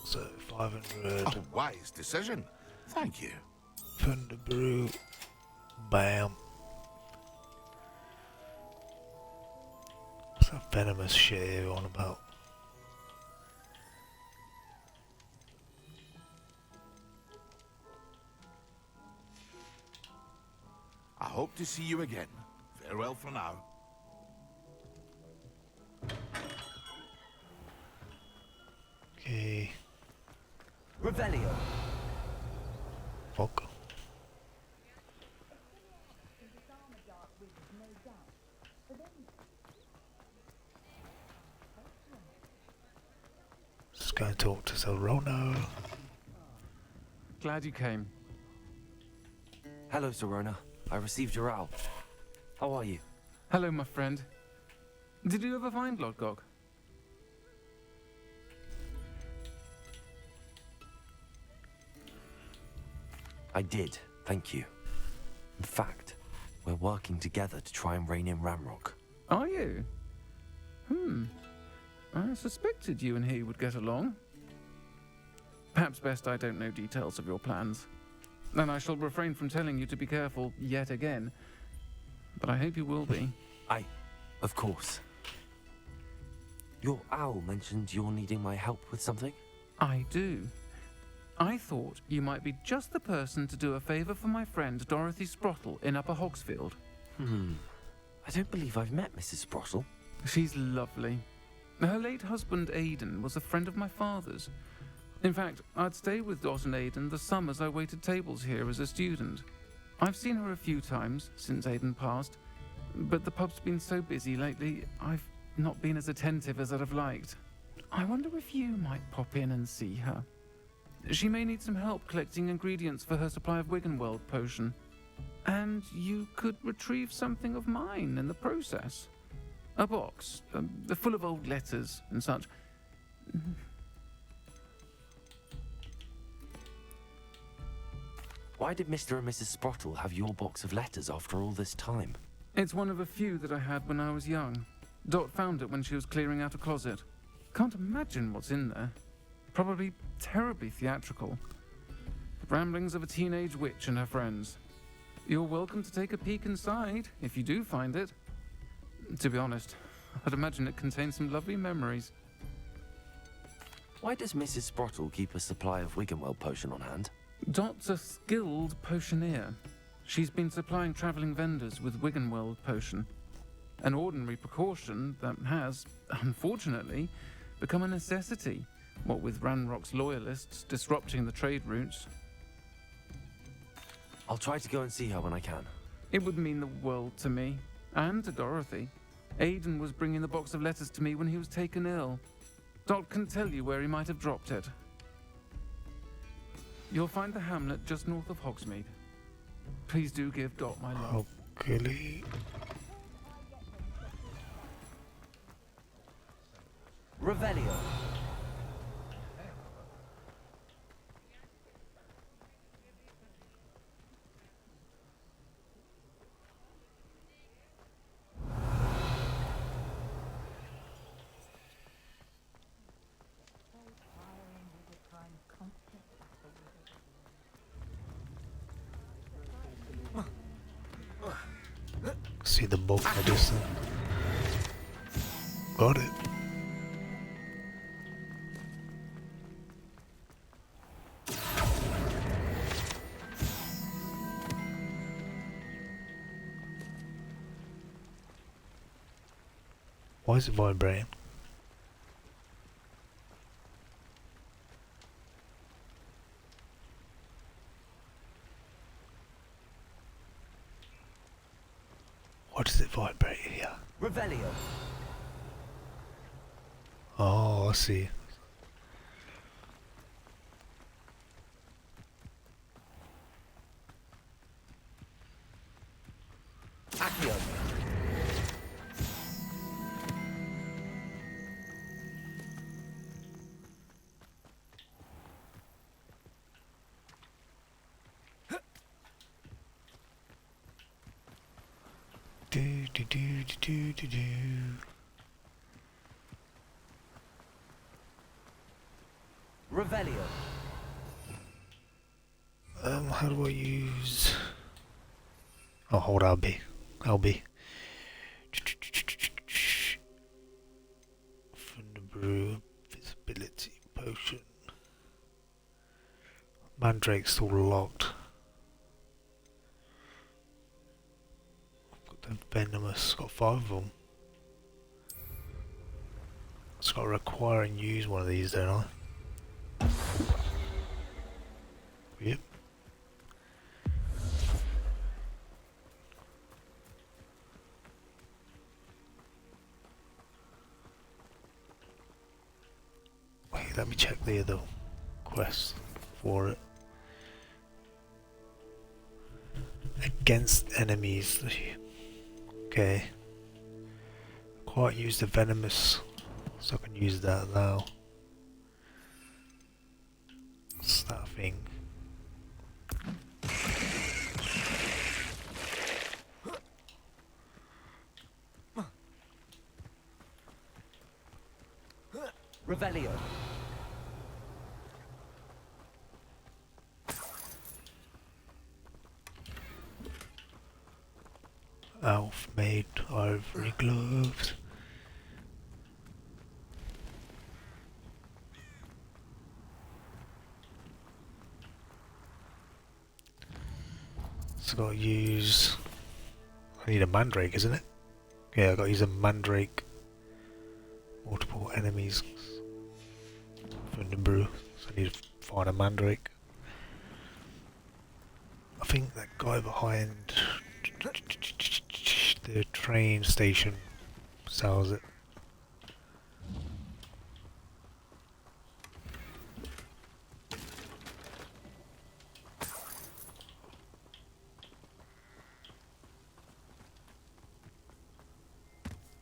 So 500. A wise decision. Thank you. Thunder Brew. Bam. What's that venomous shit here on about? I hope to see you again. Farewell for now. Okay. Revelio. Fuck. Just going to talk to Zelrona. Glad you came. Hello, Serona. I received your owl. How are you? Hello, my friend. Did you ever find Lodgok? I did, thank you. In fact, we're working together to try and rein in Ramrock. Are you? I suspected you and he would get along. Perhaps best I don't know details of your plans. And I shall refrain from telling you to be careful yet again. But I hope you will be. Of course. Your owl mentioned you're needing my help with something? I do. I thought you might be just the person to do a favour for my friend Dorothy Sprottle in Upper Hogsfield. I don't believe I've met Mrs. Sprottle. She's lovely. Her late husband Aidan was a friend of my father's. In fact, I'd stayed with Dot and Aidan the summers I waited tables here as a student. I've seen her a few times since Aidan passed, but the pub's been so busy lately, I've not been as attentive as I'd have liked. I wonder if you might pop in and see her. She may need some help collecting ingredients for her supply of Wiggenweld potion. And you could retrieve something of mine in the process. A box, full of old letters and such. Why did Mr. and Mrs. Sprottle have your box of letters after all this time? It's one of a few that I had when I was young. Dot found it when she was clearing out a closet. Can't imagine what's in there. Probably terribly theatrical. The ramblings of a teenage witch and her friends. You're welcome to take a peek inside, if you do find it. To be honest, I'd imagine it contains some lovely memories. Why does Mrs. Sprottle keep a supply of Wiggenweld potion on hand? Dot's a skilled potioneer. She's been supplying travelling vendors with Wiggenweld potion. An ordinary precaution that has, unfortunately, become a necessity, what with Ranrock's loyalists disrupting the trade routes. I'll try to go and see her when I can. It would mean the world to me, and to Dorothy. Aidan was bringing the box of letters to me when he was taken ill. Dot can tell you where he might have dropped it. You'll find the hamlet just north of Hogsmeade. Please do give Dot my love. Okay. Revelio. See the book in the distance. Got it. Why is it vibrating? Why does it vibrate here? Revelio. Oh, I see. Accio. Do do do do do do. Revelio. How do I use? Oh, hold LB. LB. From the brew, visibility potion. Mandrake's still locked. I've got the venomous. Got 5 of them. It's got to require and use one of these, don't I? Yep. Wait, let me check the other quest for it. Against enemies. Okay. Quite use the venomous, so I can use that now. What's that thing? Revelio. Elf made ivory gloves. So I gotta use. I need a mandrake, isn't it? Yeah, I gotta use a mandrake. Multiple enemies for Nimbru. So I need to find a mandrake. I think that guy behind the train station sells it.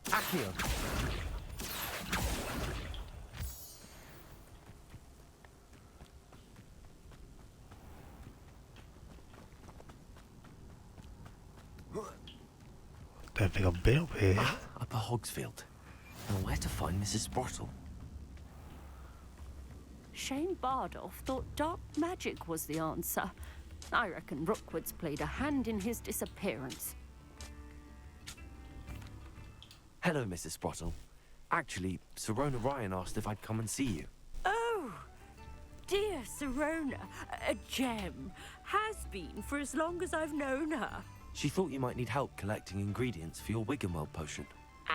Accio. Don't think I've been up here. Upper Hogsfield. Now where to find Mrs. Sprottle? Shane Bardolph thought dark magic was the answer. I reckon Rookwood's played a hand in his disappearance. Hello, Mrs. Sprottle. Actually, Sirona Ryan asked if I'd come and see you. Oh, dear Sirona, a gem. Has been for as long as I've known her. She thought you might need help collecting ingredients for your Wiggenweld potion.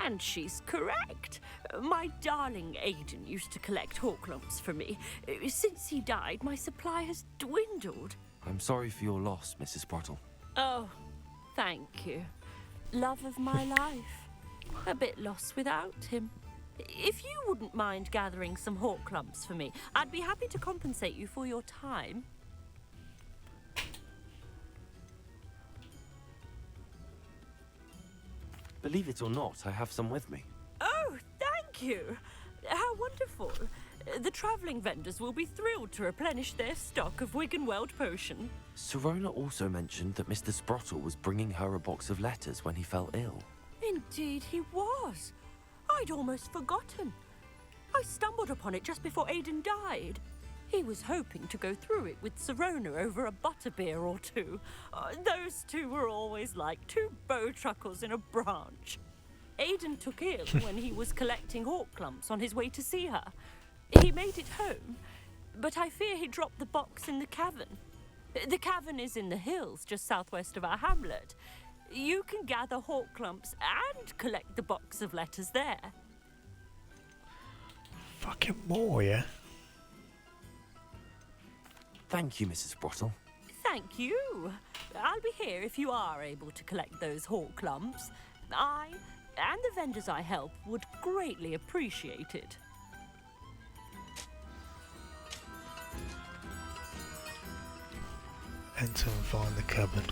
And she's correct. My darling Aidan used to collect hawklumps for me. Since he died, my supply has dwindled. I'm sorry for your loss, Mrs. Sprottle. Oh, thank you. Love of my life. A bit lost without him. If you wouldn't mind gathering some hawklumps for me, I'd be happy to compensate you for your time. Believe it or not, I have some with me. Oh, thank you. How wonderful. The travelling vendors will be thrilled to replenish their stock of Wiggenweld potion. Sirona also mentioned that Mr. Sprottle was bringing her a box of letters when he fell ill. Indeed he was. I'd almost forgotten. I stumbled upon it just before Aidan died. He was hoping to go through it with Sirona over a butterbeer or two. Those two were always like two bowtruckles in a branch. Aidan took ill when he was collecting hawklumps on his way to see her. He made it home, but I fear he dropped the box in the cavern. The cavern is in the hills just southwest of our hamlet. You can gather hawklumps and collect the box of letters there. Fucking more, yeah? Thank you, Mrs. Sprottle. Thank you. I'll be here if you are able to collect those hawklumps. I and the vendors I help would greatly appreciate it. Enter and find the cabin.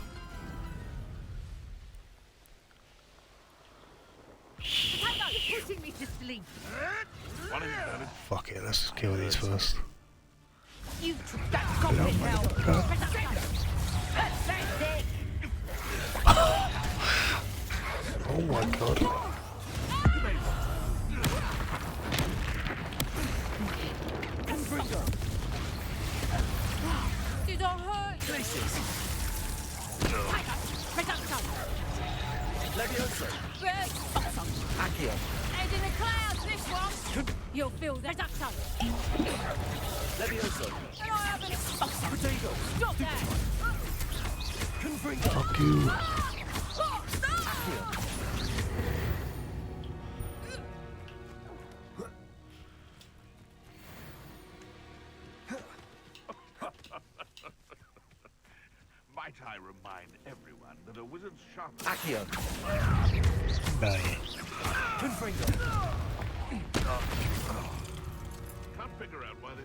You're putting me to sleep. Fuck it, let's just kill these first. You took that goblin hell. Oh my god. Did I hurt you? Levioso. Bird. Accio. And in the clouds, this one. You'll feel that. Levioso. Can I have an Potato. Stop that! Confringo. Fuck you. Accio. Might I remind everyone that a wizard's shop... Accio. No. Confringo. Can't figure out why they...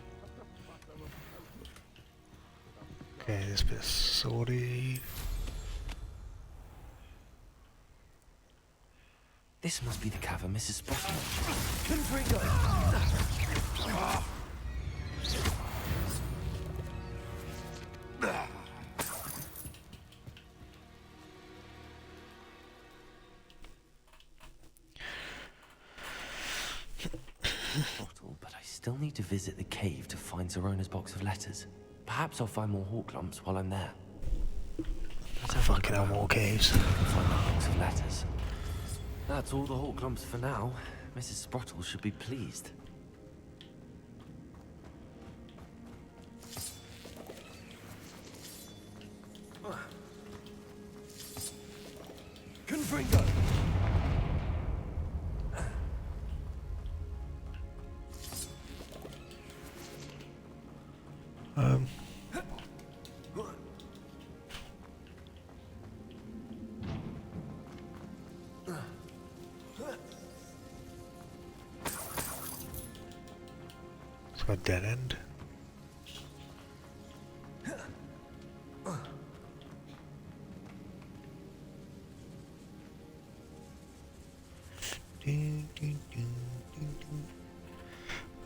Okay, this bit's sorty. This must be the cavern Mrs. Sprottle. Confringo. Bottle, but I still need to visit the cave to find Sirona's box of letters. Perhaps I'll find more hawklumps while I'm there. Let's have a look Fucking hell, around. more caves. Find that box of letters. That's all the hawk clumps for now. Mrs. Sprottle should be pleased. Confringo! It's got a dead end.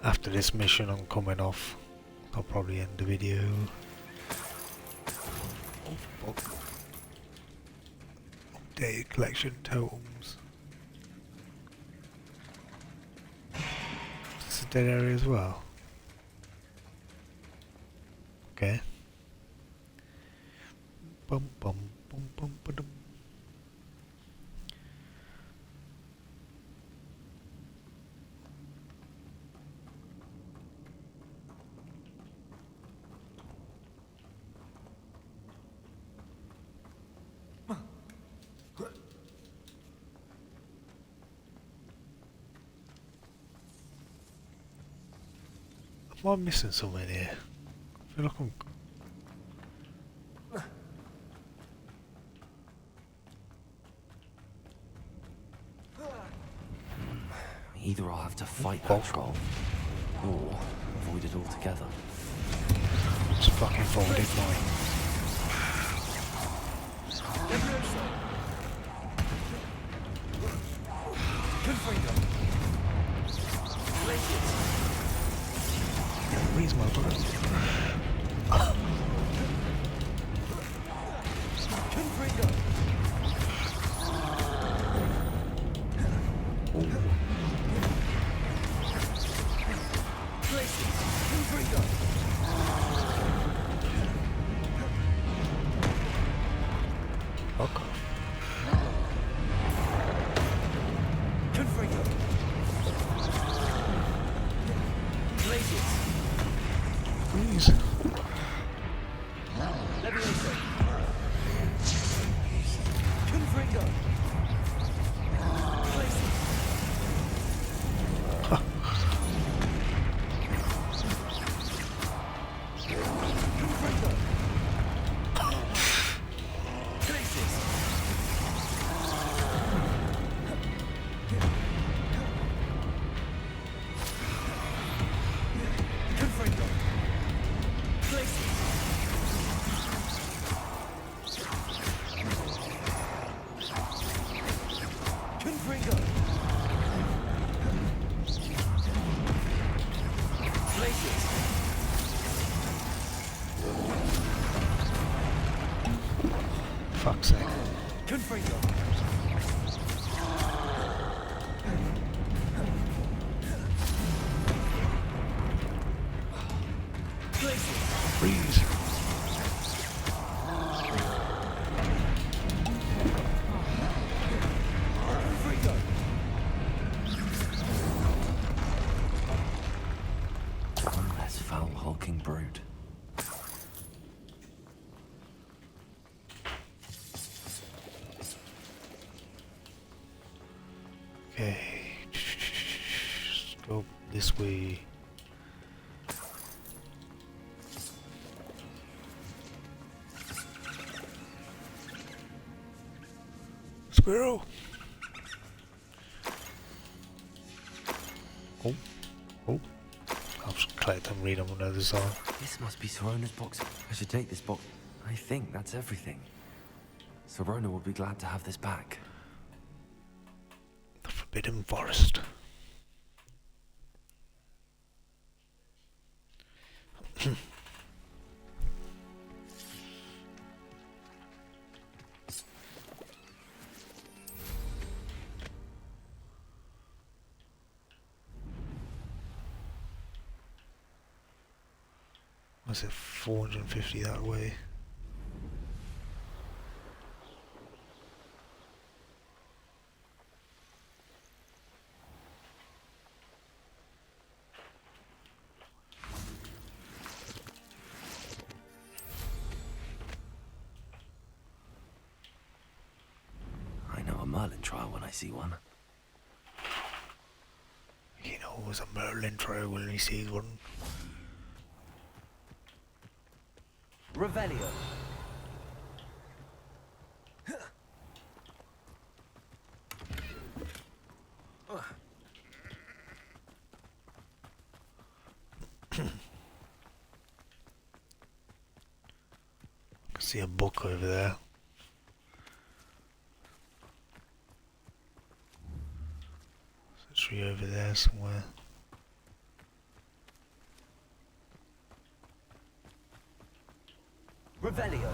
After this mission I'm coming off, I'll probably end the video. Updated collection totems. It's a dead area as well. Okay. Bum bum bum bum ba-dum. Am I missing something here? I feel like I'm... Either I'll have to fight that troll, or avoid it altogether. It's fucking folded mine. Where's my brother? Fuck off. Please. Fuck's sake. Freeze. One less foul hulking brute. Okay. Let's go this way. Squirrel! Oh. Oh. I'll just collect and read on another side. This must be Sorona's box. I should take this box. I think that's everything. Sorona will be glad to have this back. The Forbidden Forest. Was it 450 that way? Merlin trial when I see one. He knows a Merlin trial when he sees one. Revelio. I can see a book over there. There's a tree over there somewhere. Revelio.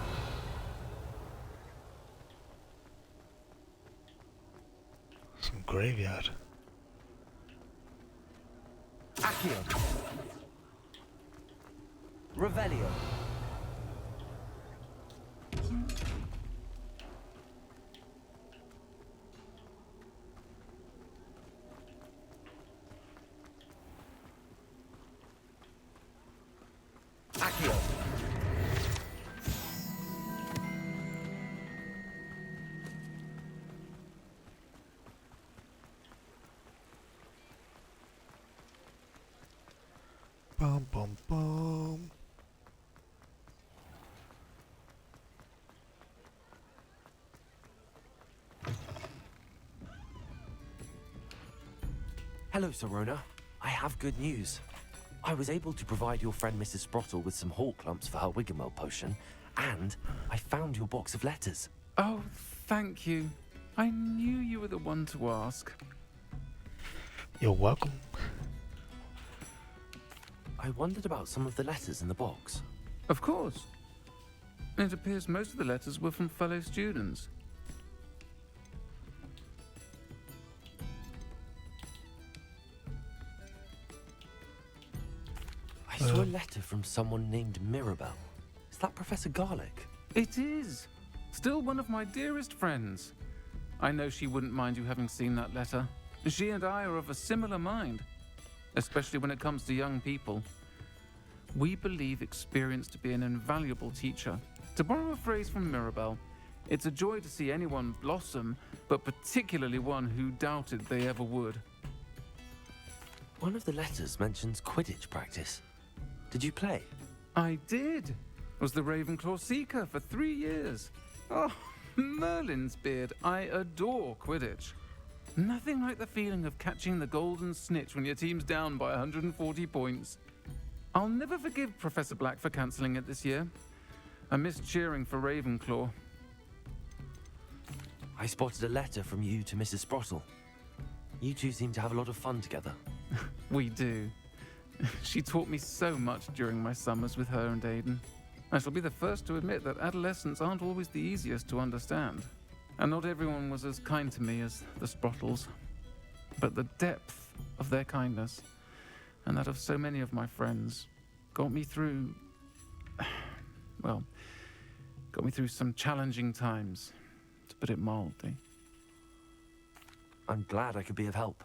Some graveyard. Accio. Revelio. Accio. Bum bum bum. Hello, Serona. I have good news. I was able to provide your friend Mrs. Sprottle with some hawk lumps for her Wiggamel potion, and I found your box of letters. Oh, thank you. I knew you were the one to ask. You're welcome. I wondered about some of the letters in the box. Of course. It appears most of the letters were from fellow students. I saw a letter from someone named Mirabelle. Is that Professor Garlic? It is. Still one of my dearest friends. I know she wouldn't mind you having seen that letter. She and I are of a similar mind, especially when it comes to young people. We believe experience to be an invaluable teacher. To borrow a phrase from Mirabelle, it's a joy to see anyone blossom, but particularly one who doubted they ever would. One of the letters mentions Quidditch practice. Did you play? I did. Was the Ravenclaw Seeker for 3 years. Oh, Merlin's beard. I adore Quidditch. Nothing like the feeling of catching the golden snitch when your team's down by 140 points. I'll never forgive Professor Black for cancelling it this year. I missed cheering for Ravenclaw. I spotted a letter from you to Mrs. Sprottle. You two seem to have a lot of fun together. We do. She taught me so much during my summers with her and Aidan. I shall be the first to admit that adolescents aren't always the easiest to understand. And not everyone was as kind to me as the Sprottles. But the depth of their kindness, and that of so many of my friends, got me through... well, got me through some challenging times, to put it mildly. I'm glad I could be of help.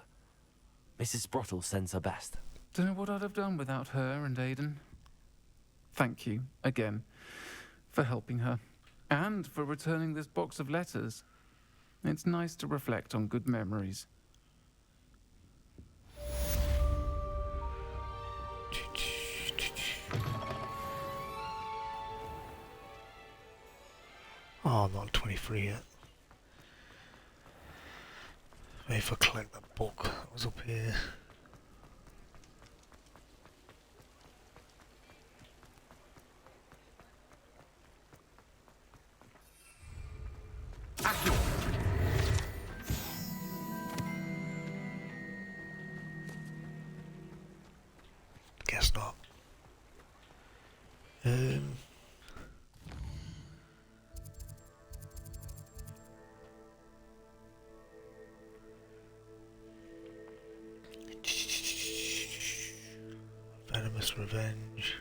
Mrs. Sprottle sends her best. Don't know what I'd have done without her and Aidan. Thank you, again, for helping her, and for returning this box of letters. It's nice to reflect on good memories. Oh, I'm not 23 yet. Maybe if I collect that book that was up here. Guess not. Venomous Revenge.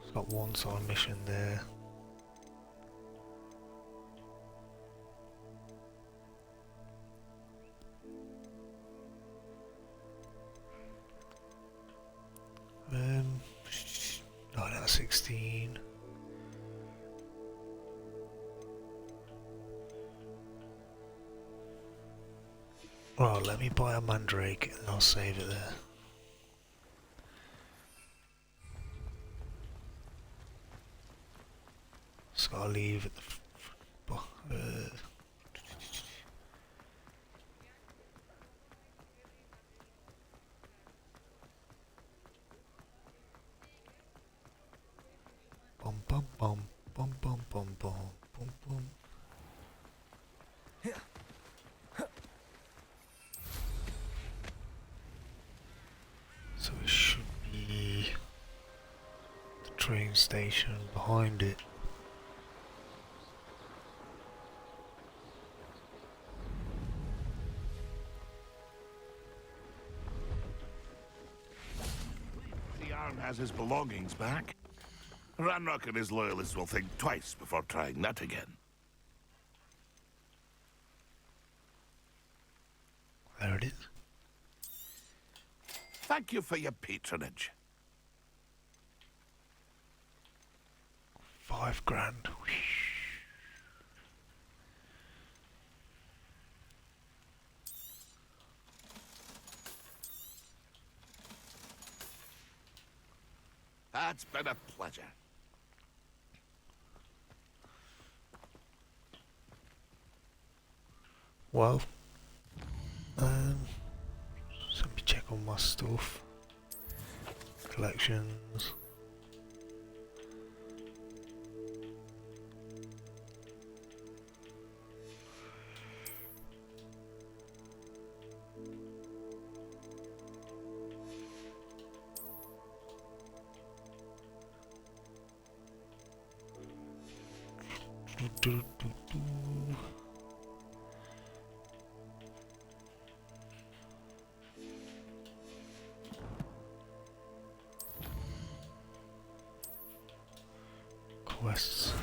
It's got one sort of mission there. 16. Well, let me buy a mandrake and I'll save it there. Just gotta leave at the bum bum bum bum bum bum bum bum bum. So it should be the train station behind it. The Yarn has his belongings back. Ranrock and his loyalists will think twice before trying that again. There it is. Thank you for your patronage. 5 grand. It's been a pleasure. Well, let me check on my stuff. Collections. Quests.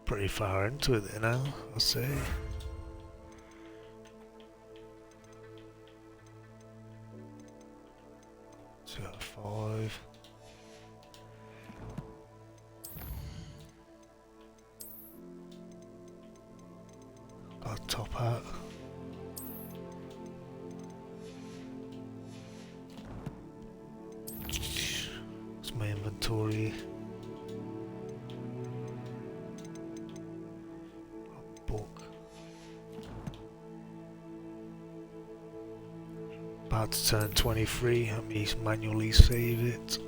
Pretty far into it now, I'll say. So 5. Got a top hat. It's my inventory. A book. About to turn 23. Let me manually save it.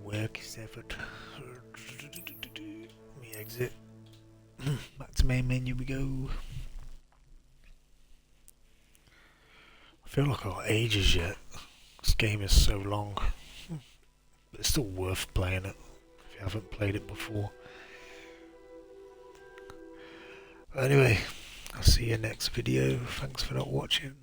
Work is effort. Let me exit. Back to main menu we go. I feel like I've got ages yet. This game is so long. But it's still worth playing it if you haven't played it before. Anyway, I'll see you next video. Thanks for not watching.